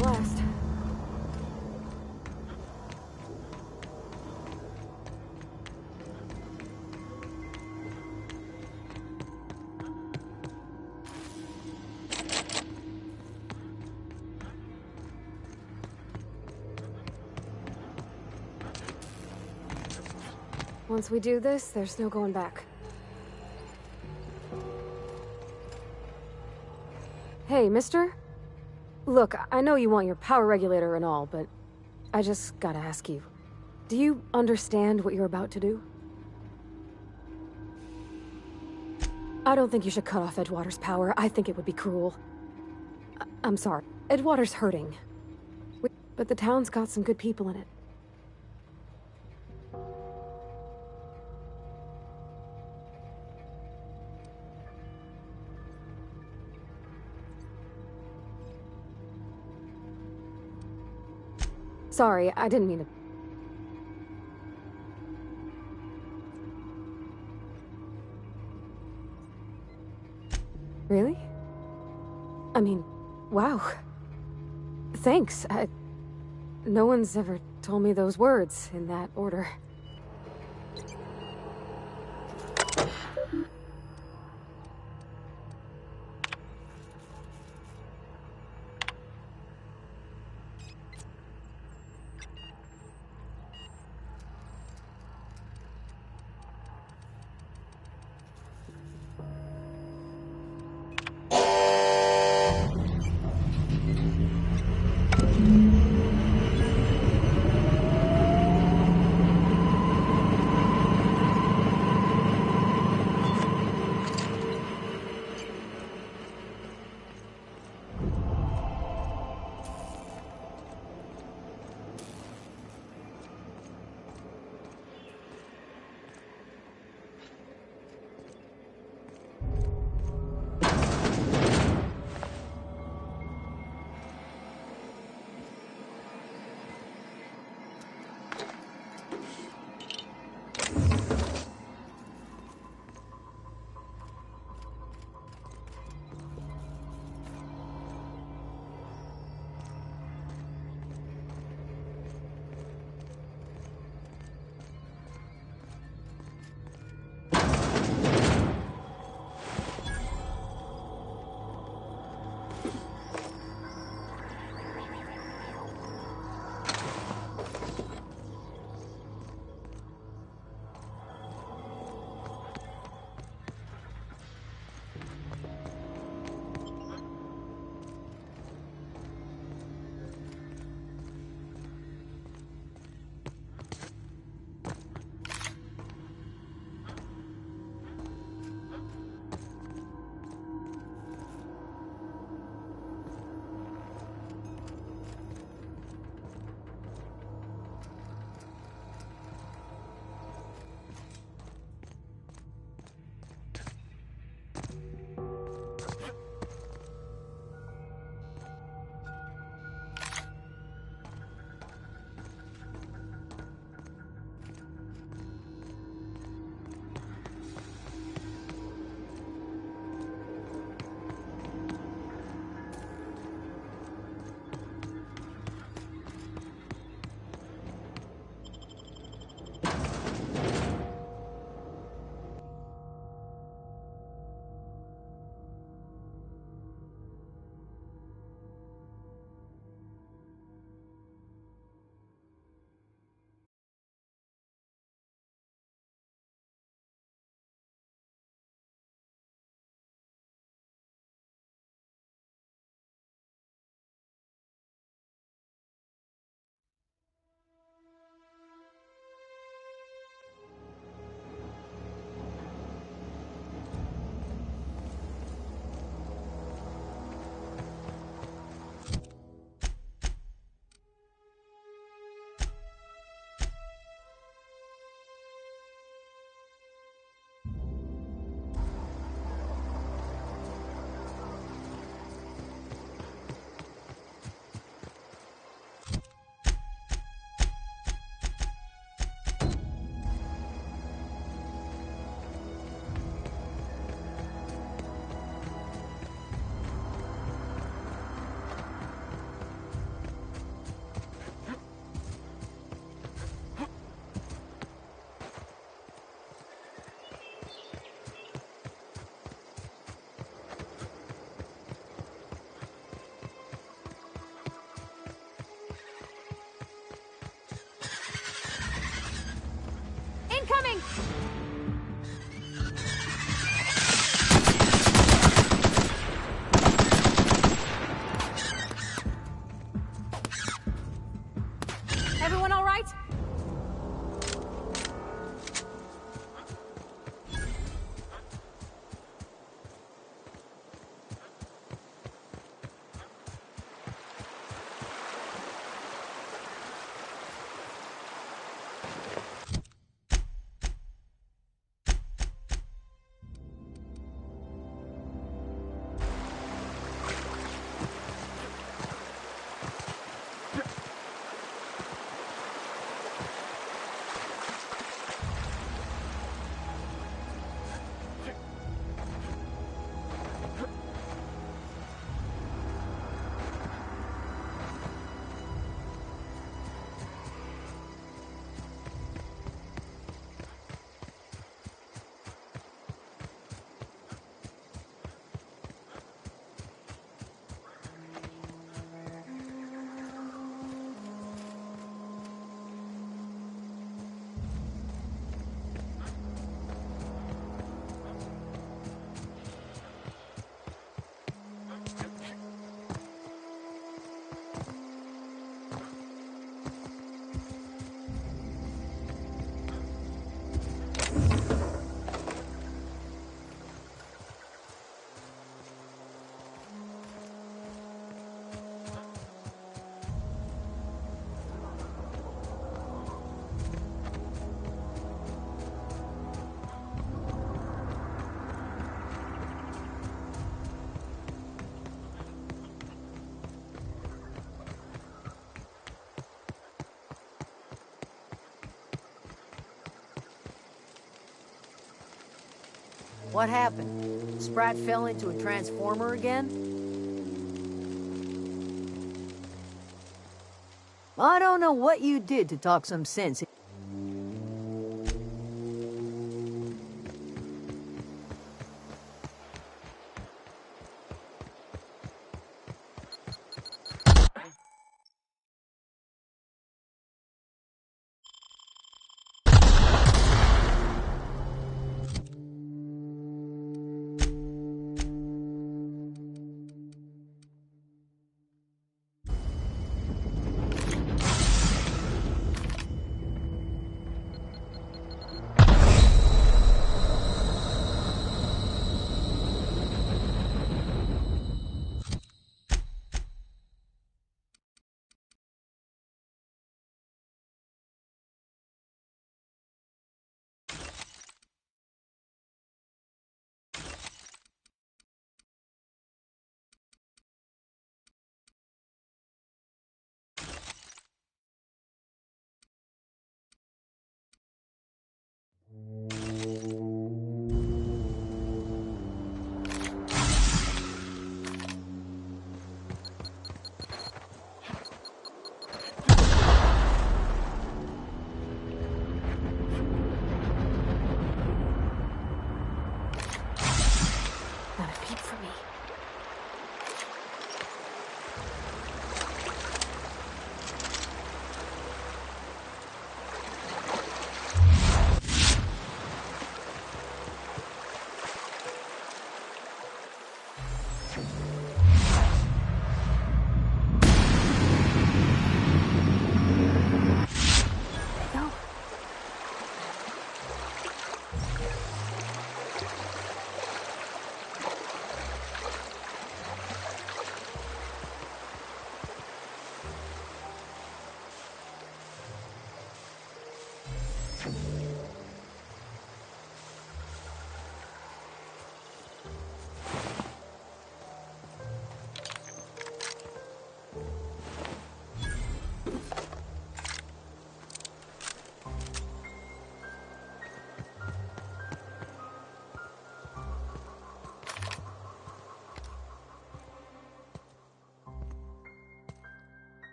S2: Last. Once we do this, there's no going back. Hey, mister? Look, I know you want your power regulator and all, but I just gotta ask you. Do you understand what you're about to do? I don't think you should cut off Edgewater's power. I think it would be cruel. I'm sorry. Edgewater's hurting. But the town's got some good people in it. Sorry, I didn't mean to... Really? I mean, wow. Thanks. No one's ever told me those words in that order. Everyone all right?
S8: What happened? Sprat fell into a transformer again? I don't know what you did to talk some sense.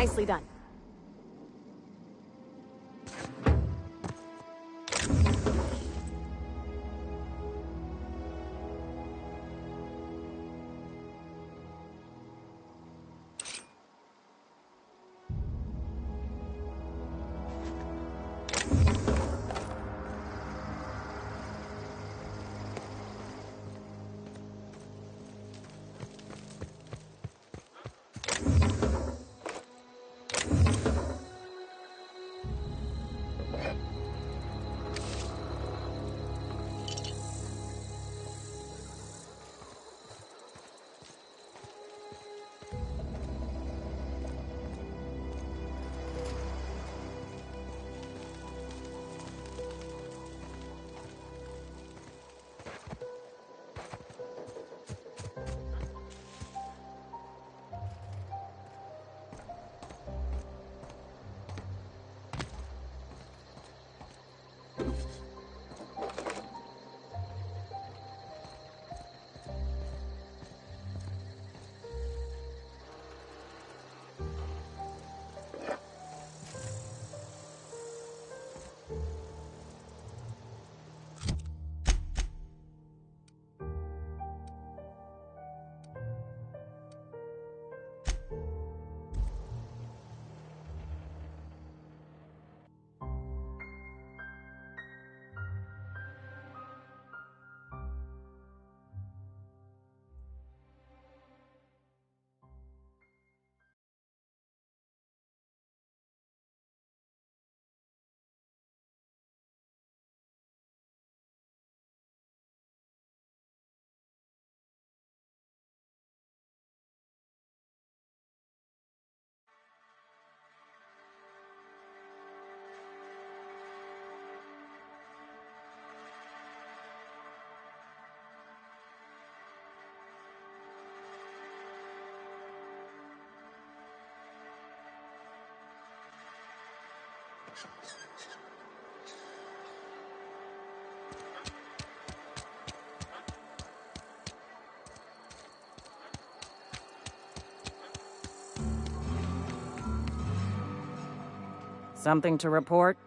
S2: Nicely done.
S13: Something to report?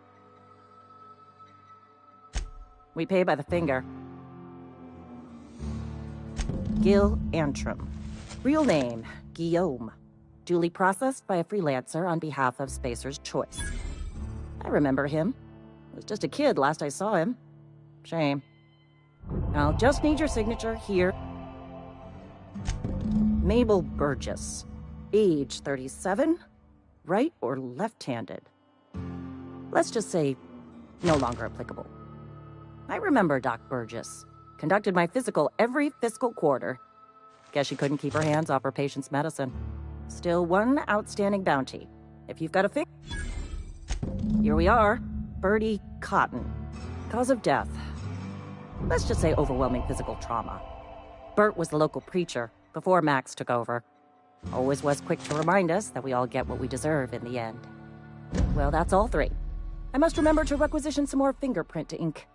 S13: We pay by the finger. Gil Antrim. Real name, Guillaume. Duly processed by a freelancer on behalf of Spacer's Choice. I remember him. Was just a kid last I saw him. Shame. I'll just need your signature here. Mabel Burgess. Age 37. Right or left-handed? Let's just say, no longer applicable. I remember Doc Burgess. Conducted my physical every fiscal quarter. Guess she couldn't keep her hands off her patient's medicine. Still one outstanding bounty. If you've got a fix... Here we are. Bertie Cotton. Cause of death. Let's just say overwhelming physical trauma. Bert was the local preacher before Max took over. Always was quick to remind us that we all get what we deserve in the end. Well, that's all three. I must remember to requisition some more fingerprint ink.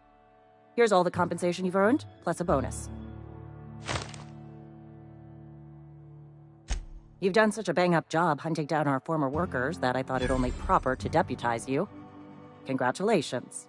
S13: Here's all the compensation you've earned, plus a bonus. You've done such a bang-up job hunting down our former workers that I thought it only proper to deputize you. Congratulations.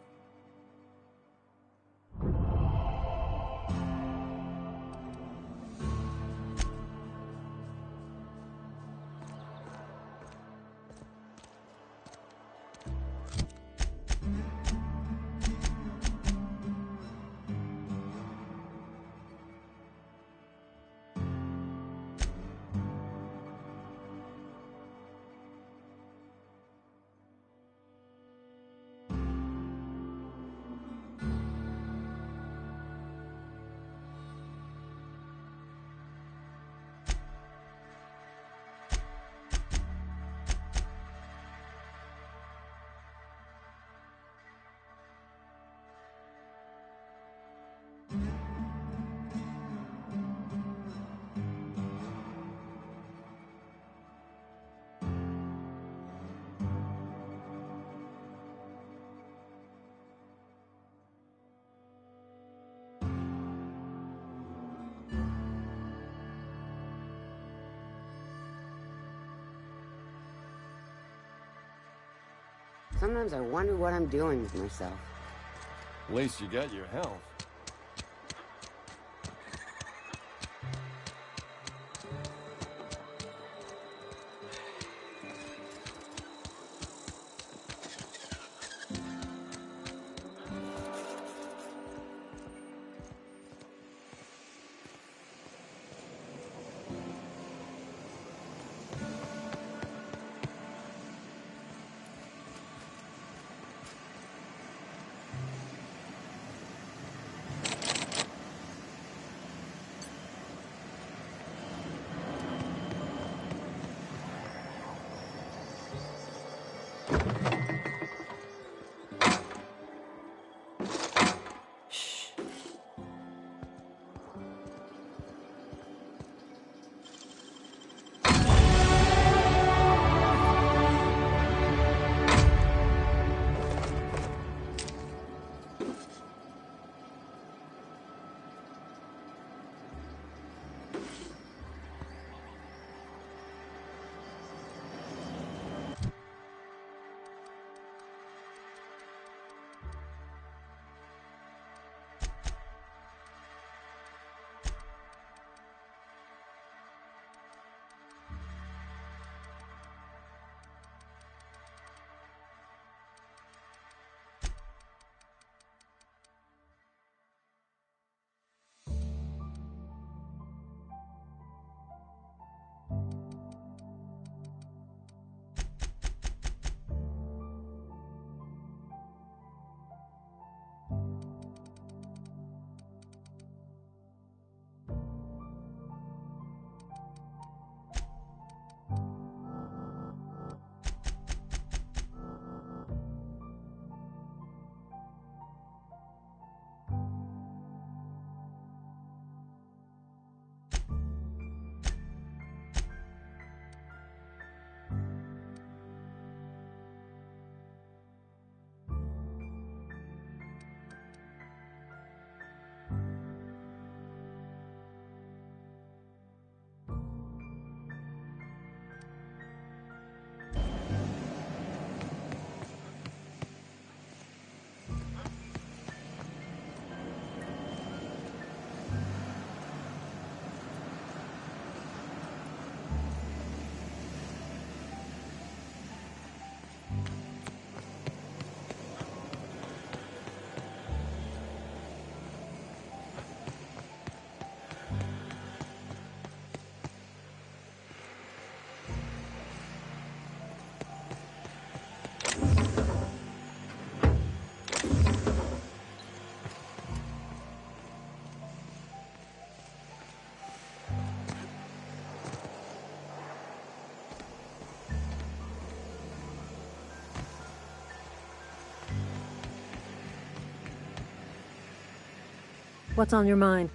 S9: Sometimes I wonder what I'm doing with myself.
S1: At least you got your health.
S8: What's on your mind?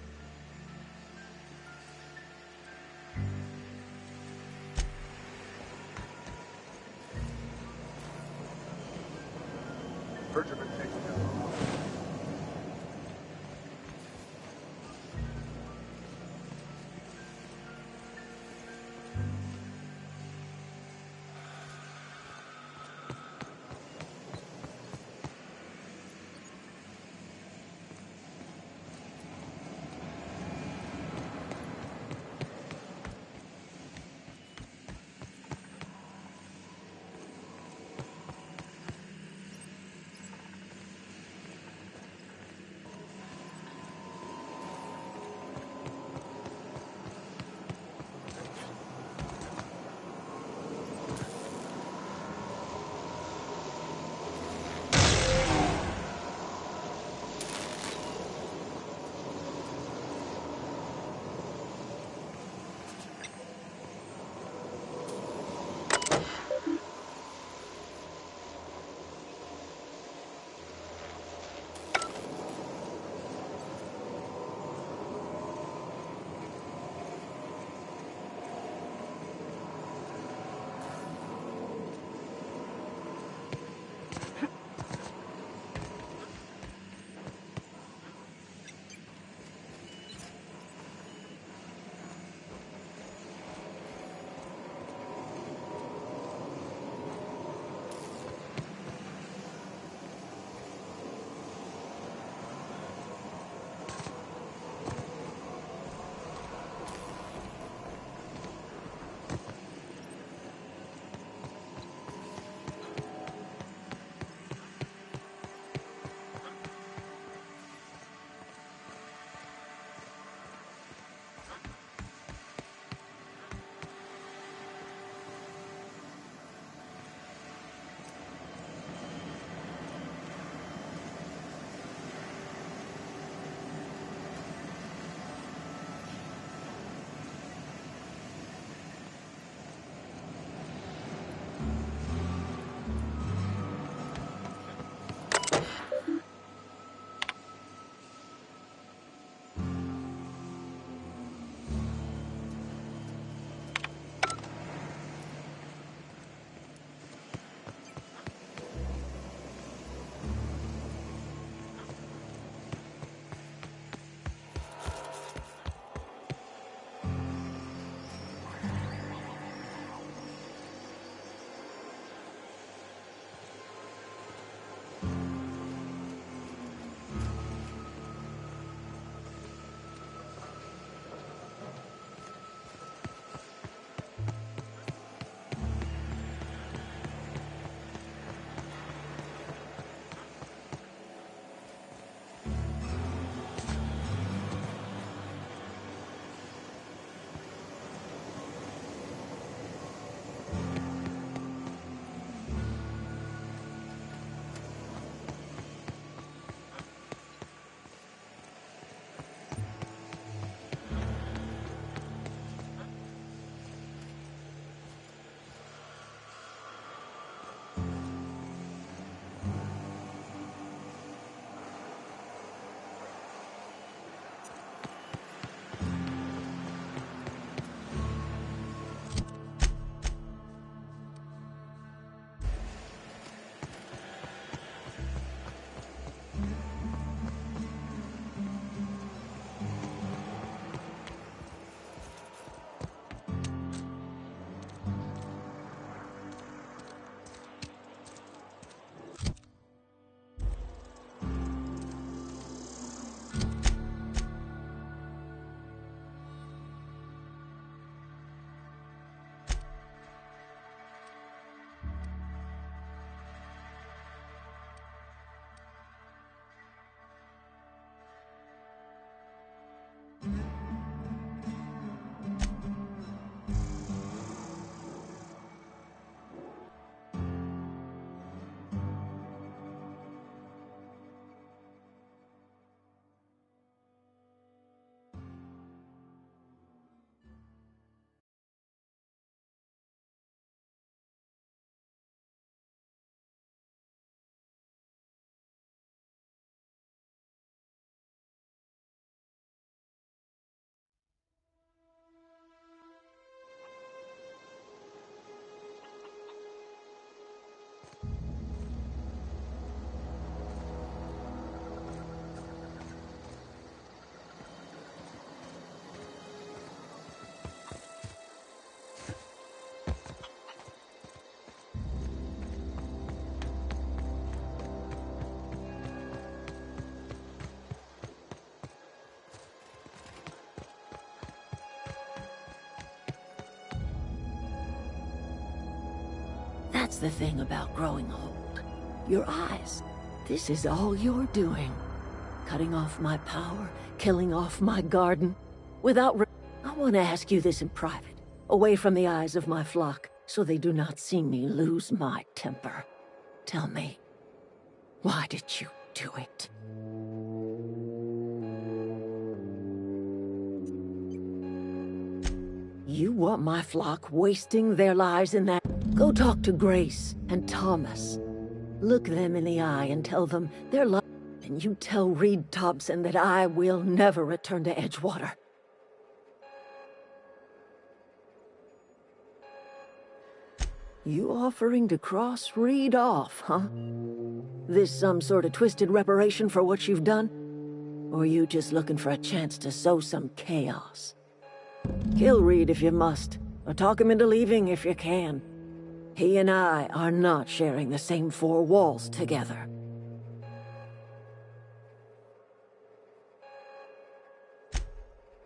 S8: That's the thing about growing old. Your eyes. This is all you're doing. Cutting off my power, killing off my garden. I want to ask you this in private, away from the eyes of my flock, so they do not see me lose my temper. Tell me, why did you do it? You want my flock wasting their lives in that? Go talk to Grace and Thomas. Look them in the eye and tell them their life. And you tell Reed Thompson that I will never return to Edgewater. You offering to cross Reed off, huh? This some sort of twisted reparation for what you've done? Or you just looking for a chance to sow some chaos? Kill Reed if you must, or talk him into leaving if you can. He and I are not sharing the same four walls together.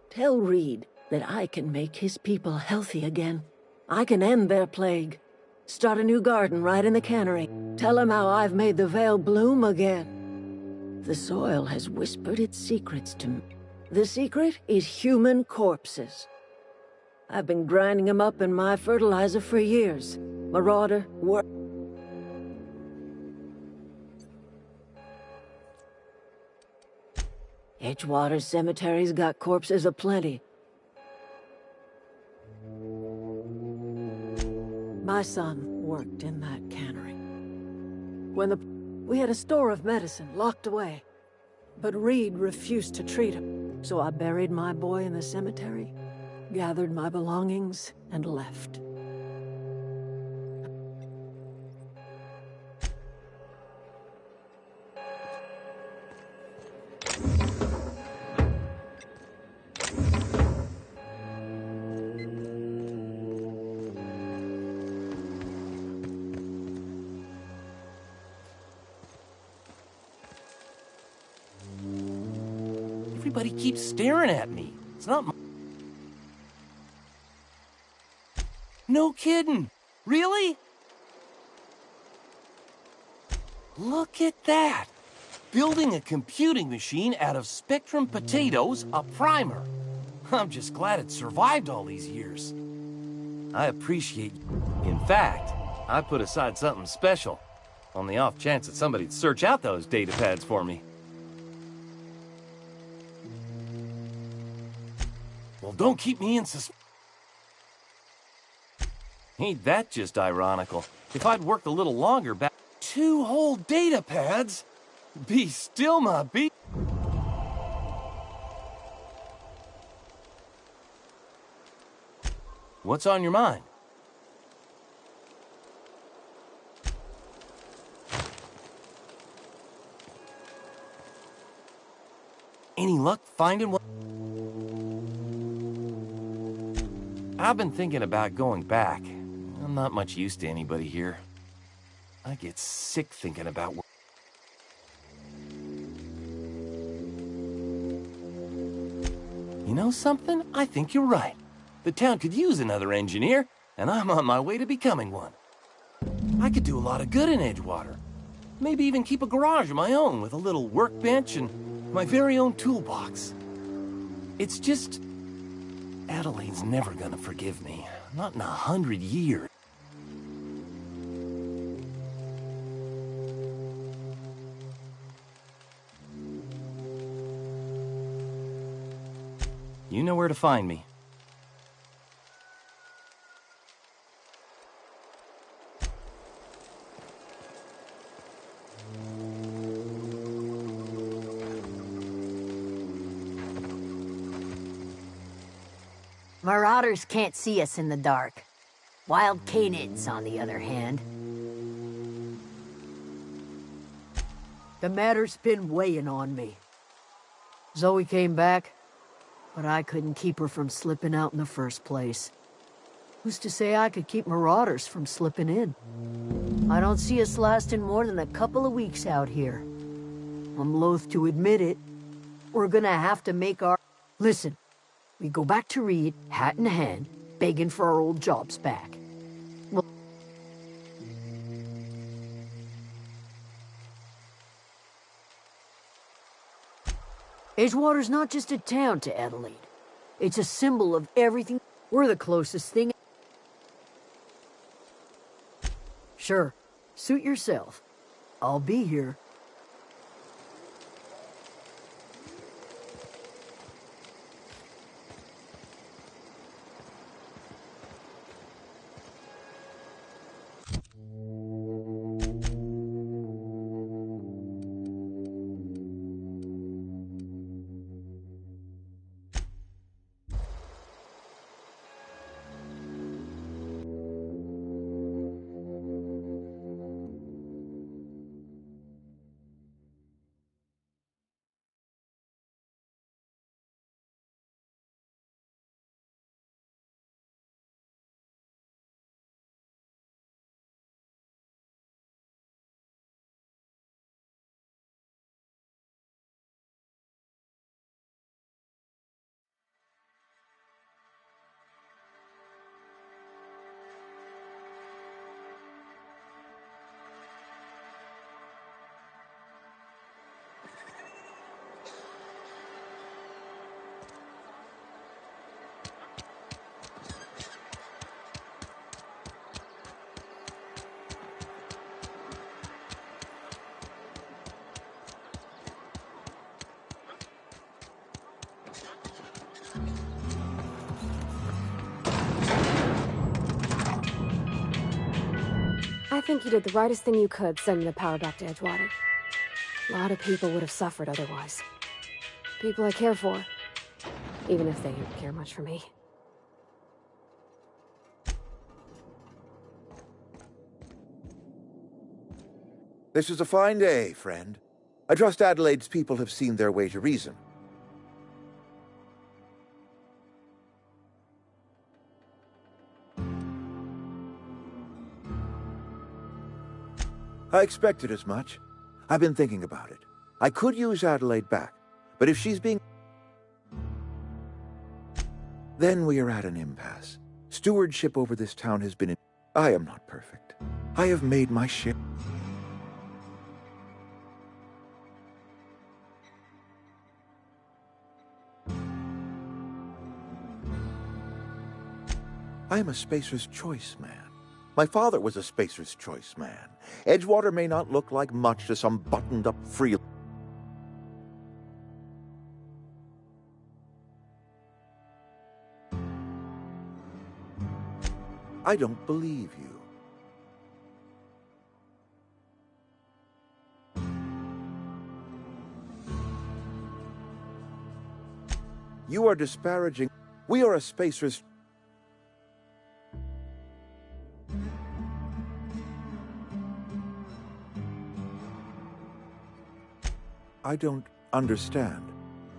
S8: Tell Reed that I can make his people healthy again. I can end their plague. Start a new garden right in the cannery. Tell him how I've made the Vale bloom again. The soil has whispered its secrets to me. The secret is human corpses. I've been grinding them up in my fertilizer for years. Marauder, Edgewater Cemetery's got corpses aplenty. My son worked in that cannery. We had a store of medicine locked away, but Reed refused to treat him. So I buried my boy in the cemetery, gathered my belongings, and left.
S14: Everybody keeps staring at me. It's not No kidding. Really? Look at that. Building a computing machine out of Spectrum potatoes, a primer. I'm just glad it survived all these years. I appreciate you. In fact, I put aside something special, on the off chance that somebody'd search out those data pads for me. Well, don't keep me in suspense. Ain't that just ironical? If I'd worked a little longer back... 2 whole data pads? Be still my beat. What's on your mind? Any luck finding what? I've been thinking about going back. I'm not much use to anybody here. I get sick thinking about what... You know something? I think you're right. The town could use another engineer, and I'm on my way to becoming one. I could do a lot of good in Edgewater. Maybe even keep a garage of my own with a little workbench and my very own toolbox. It's just... Adeline's never gonna forgive me. Not in 100 years. You know where to find me.
S12: Marauders can't see us in the dark. Wild canids, on the other hand.
S15: The matter's been weighing on me. Zoe came back, but I couldn't keep her from slipping out in the first place. Who's to say I could keep marauders from slipping in? I don't see us lasting more than a couple of weeks out here. I'm loath to admit it. We're gonna have to make our... Listen, we go back to Reed, hat in hand, begging for our old jobs back. Edgewater's not just a town to Adelaide. It's a symbol of everything. We're the closest thing. Sure, suit yourself. I'll be here.
S2: I think you did the rightest thing you could sending the power back to Edgewater. A lot of people would have suffered otherwise. People I care for. Even if they don't care much for me.
S16: This is a fine day, friend. I trust Adelaide's people have seen their way to reason. I expected as much. I've been thinking about it. I could use Adelaide back, but if she's being... Then we are at an impasse. Stewardship over this town has been... I am not perfect. I have made my share. I am a Spacer's Choice man. My father was a Spacer's Choice man. Edgewater may not look like much to some buttoned-up free... I don't believe you. You are disparaging... We are a Spacer's... I don't understand.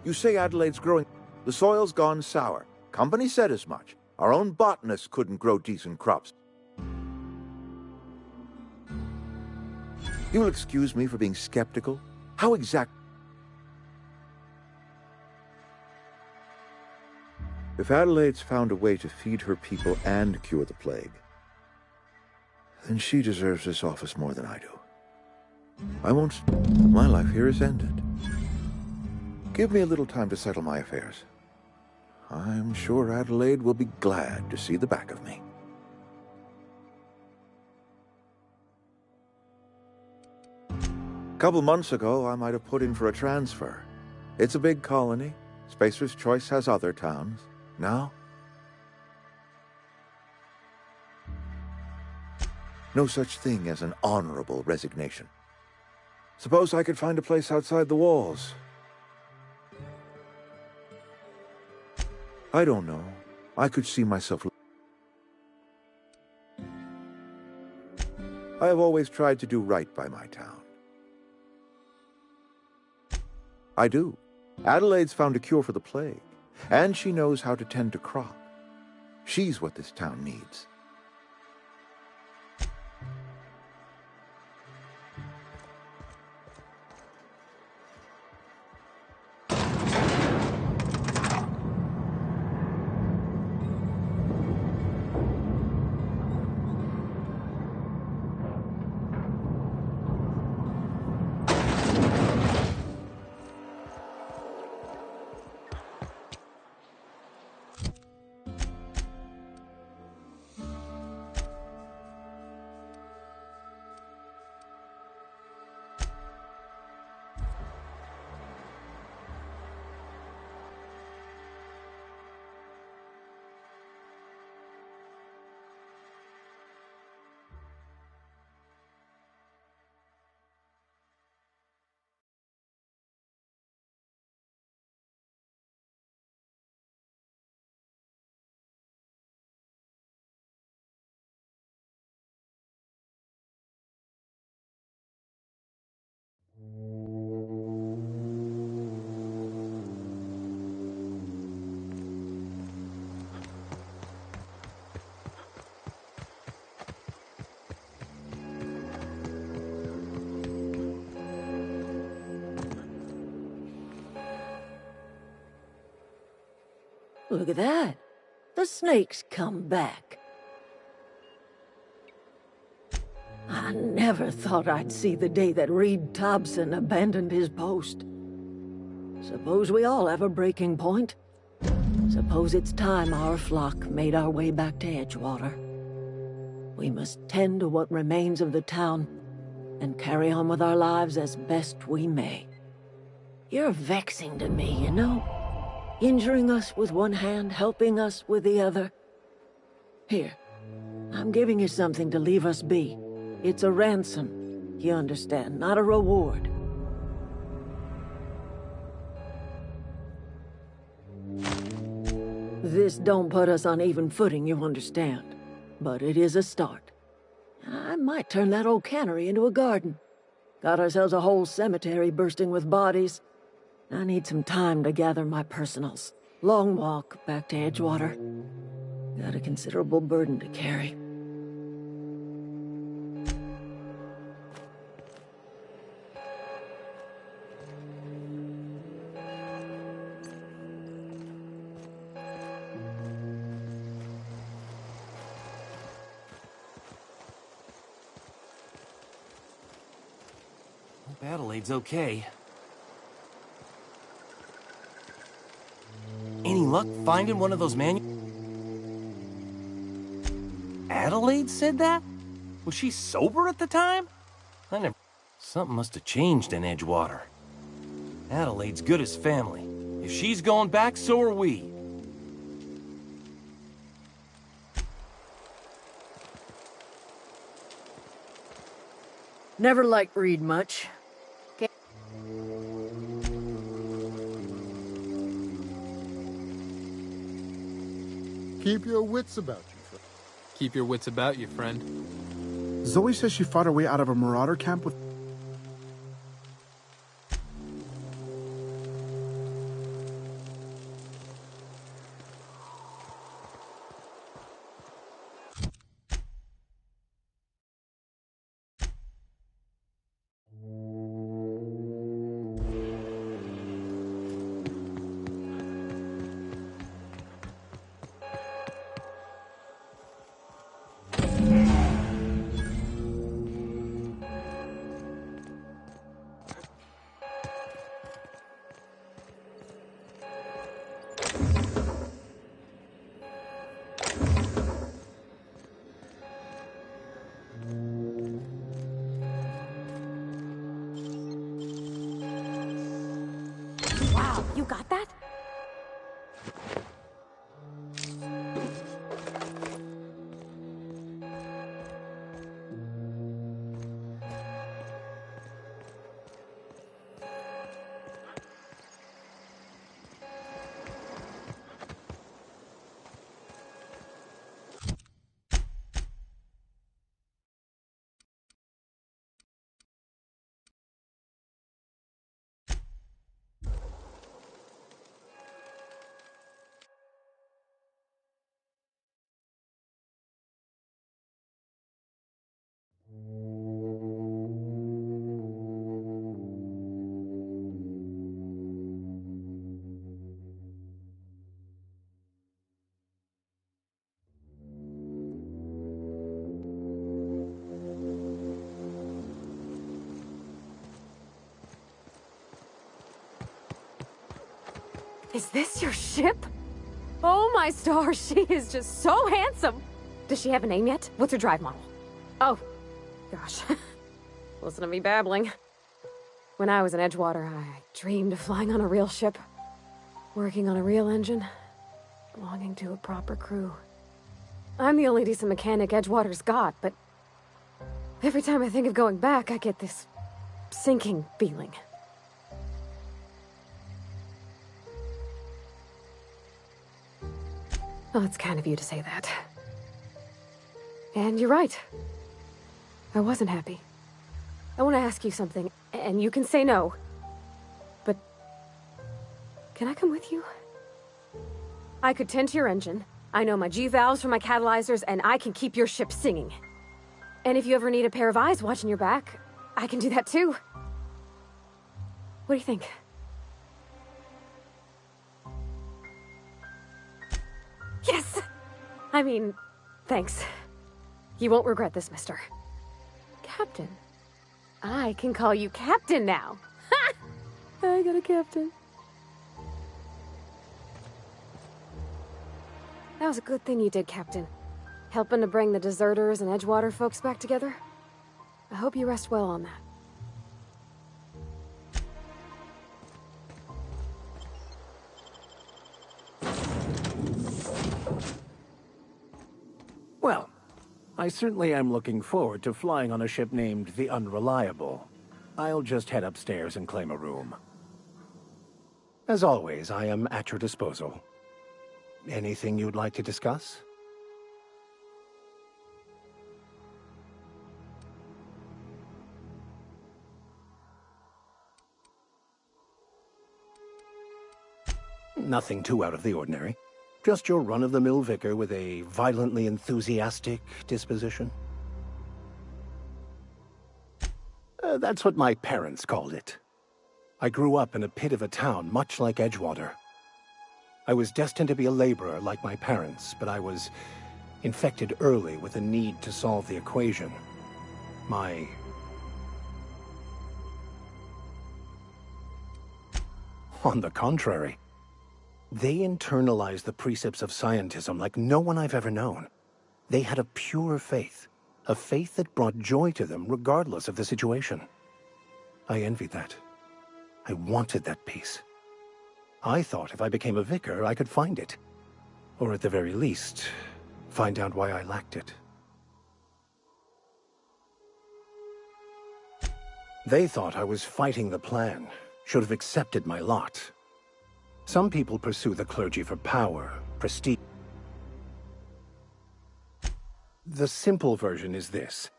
S16: You say Adelaide's growing... The soil's gone sour. Company said as much. Our own botanists couldn't grow decent crops. You'll excuse me for being skeptical? How exact... If Adelaide's found a way to feed her people and cure the plague, then she deserves this office more than I do. I won't... My life here is ended. Give me a little time to settle my affairs. I'm sure Adelaide will be glad to see the back of me. A couple months ago, I might have put in for a transfer. It's a big colony. Spacer's Choice has other towns. Now? No such thing as an honorable resignation. Suppose I could find a place outside the walls. I don't know. I could see myself... I have always tried to do right by my town. I do. Adelaide's found a cure for the plague, and she knows how to tend to crop. She's what this town needs.
S8: Look at that. The snake's come back. I never thought I'd see the day that Reed Thompson abandoned his post. Suppose we all have a breaking point. Suppose it's time our flock made our way back to Edgewater. We must tend to what remains of the town and carry on with our lives as best we may. You're vexing to me, you know? Injuring us with one hand, helping us with the other. Here, I'm giving you something to leave us be. It's a ransom, you understand, not a reward. This don't put us on even footing, you understand. But it is a start. I might turn that old cannery into a garden. Got ourselves a whole cemetery bursting with bodies. I need some time to gather my personals. Long walk back to Edgewater. Got a considerable burden to carry.
S14: Hope Adelaide's okay. Any luck finding one of those Adelaide said that? Was she sober at the time? I never... Something must have changed in Edgewater. Adelaide's good as family. If she's going back, so are we.
S15: Never liked Reed much.
S17: Keep your wits about you, friend.
S18: Keep your wits about you, friend.
S17: Zoe says she fought her way out of a marauder camp with...
S2: Wow, you got that? Is this your ship? Oh my stars, she is just so handsome! Does she have a name yet? What's her drive model? Oh, gosh. Listen to me babbling. When I was in Edgewater, I dreamed of flying on a real ship, working on a real engine, belonging to a proper crew. I'm the only decent mechanic Edgewater's got, but every time I think of going back, I get this sinking feeling. Well, it's kind of you to say that. And you're right. I wasn't happy. I want to ask you something, and you can say no. But can I come with you? I could tend to your engine. I know my G-valves for my catalyzers, and I can keep your ship singing. And if you ever need a pair of eyes watching your back, I can do that too. What do you think? I mean, thanks. You won't regret this, mister. Captain. I can call you Captain now. Ha! I got a captain. That was a good thing you did, Captain. Helping to bring the deserters and Edgewater folks back together. I hope you rest well on that.
S19: Well, I certainly am looking forward to flying on a ship named the Unreliable. I'll just head upstairs and claim a room. As always, I am at your disposal. Anything you'd like to discuss? Nothing too out of the ordinary. Just your run-of-the-mill vicar with a violently enthusiastic disposition. That's what my parents called it. I grew up in a pit of a town much like Edgewater. I was destined to be a laborer like my parents, but I was infected early with a need to solve the equation. On the contrary, they internalized the precepts of scientism like no one I've ever known. They had a pure faith, a faith that brought joy to them regardless of the situation. I envied that. I wanted that peace. I thought if I became a vicar, I could find it. Or at the very least, find out why I lacked it. They thought I was fighting the plan, should have accepted my lot. Some people pursue the clergy for power, prestige. The simple version is this.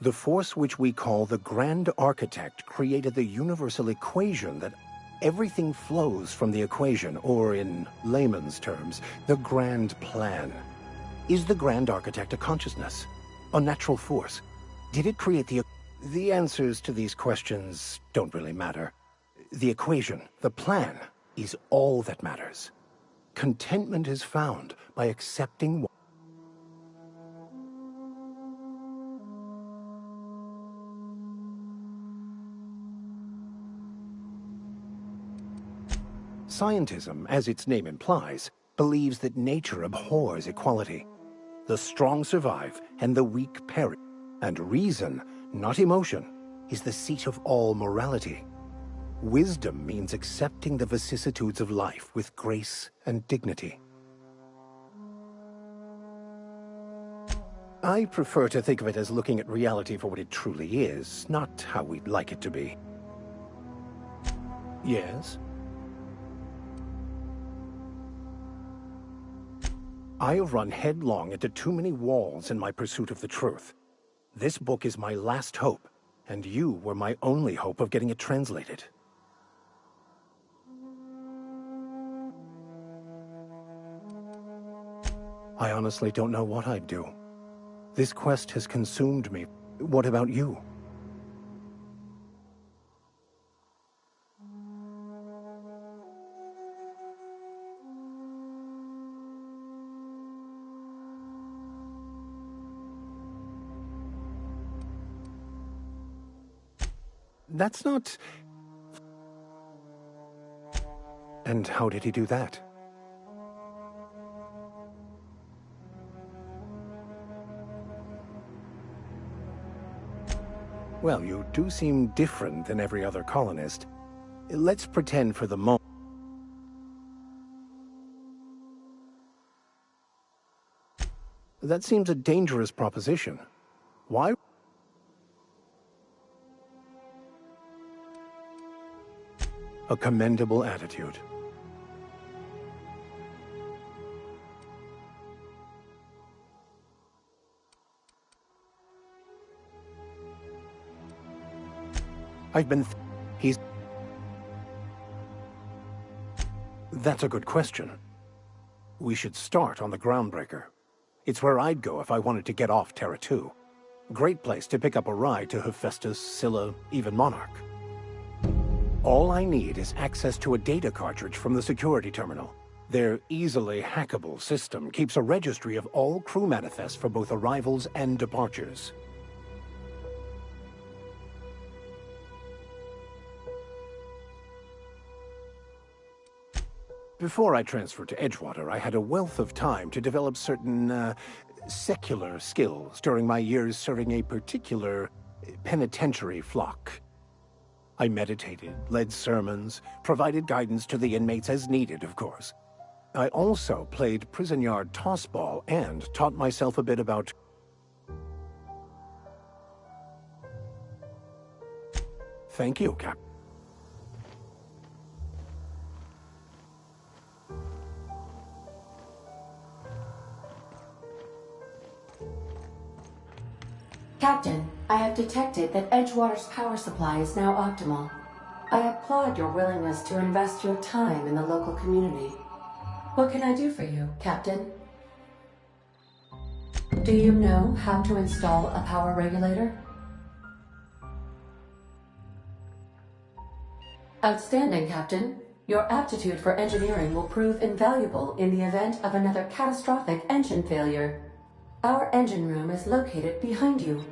S19: The force which we call the Grand Architect created the universal equation that everything flows from the equation, or in layman's terms, the grand plan. Is the Grand Architect a consciousness? A natural force? Did it create the answers to these questions don't really matter. The equation, the plan, is all that matters. Contentment is found by accepting what Scientism, as its name implies, believes that nature abhors equality. The strong survive and the weak perish. And reason, not emotion, is the seat of all morality. Wisdom means accepting the vicissitudes of life with grace and dignity. I prefer to think of it as looking at reality for what it truly is, not how we'd like it to be. Yes? I have run headlong into too many walls in my pursuit of the truth. This book is my last hope, and you were my only hope of getting it translated. I honestly don't know what I'd do. This quest has consumed me. What about you? That's not... And how did he do that? Well, you do seem different than every other colonist. Let's pretend for the moment. That seems a dangerous proposition. Why? A commendable attitude. That's a good question. We should start on the Groundbreaker. It's where I'd go if I wanted to get off Pt.2. Great place to pick up a ride to Hephaestus, Scylla, even Monarch. All I need is access to a data cartridge from the security terminal. Their easily hackable system keeps a registry of all crew manifests for both arrivals and departures. Before I transferred to Edgewater, I had a wealth of time to develop certain, secular skills during my years serving a particular penitentiary flock. I meditated, led sermons, provided guidance to the inmates as needed, of course. I also played prison yard tossball and taught myself a bit about... Thank you, Cap.
S20: Captain, I have detected that Edgewater's power supply is now optimal. I applaud your willingness to invest your time in the local community. What can I do for you, Captain? Do you know how to install a power regulator? Outstanding, Captain. Your aptitude for engineering will prove invaluable in the event of another catastrophic engine failure. Our engine room is located behind you.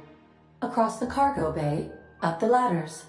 S20: Across the cargo bay, up the ladders.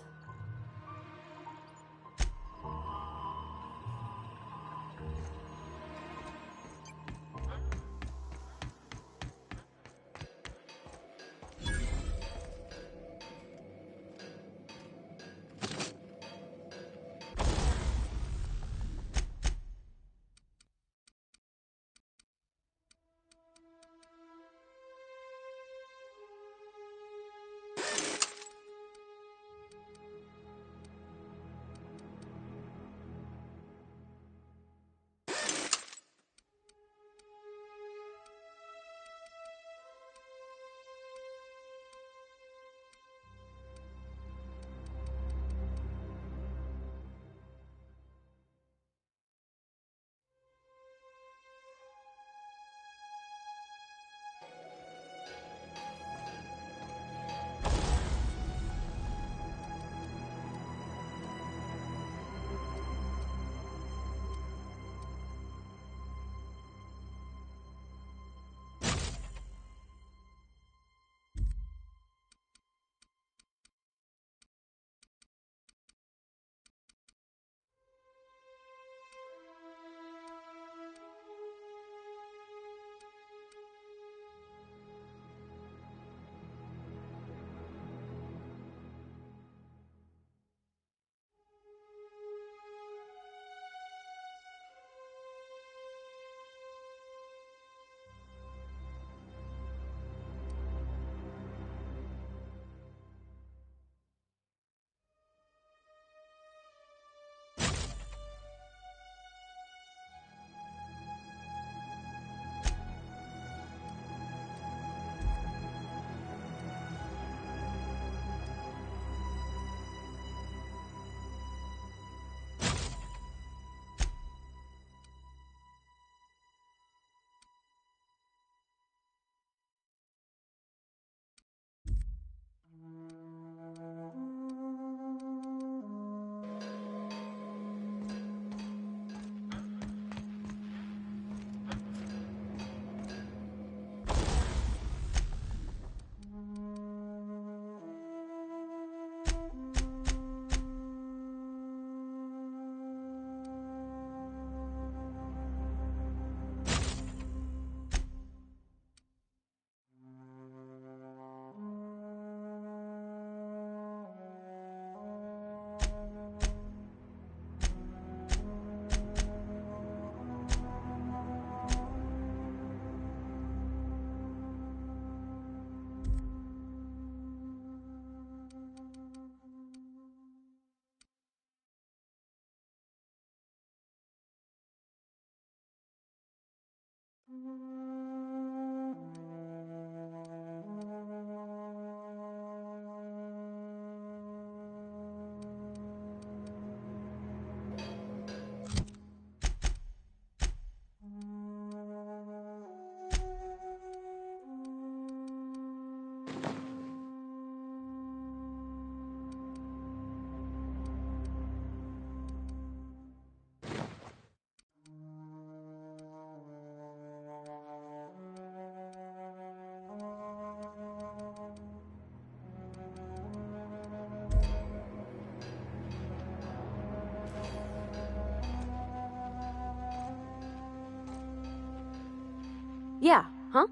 S2: Yeah, huh?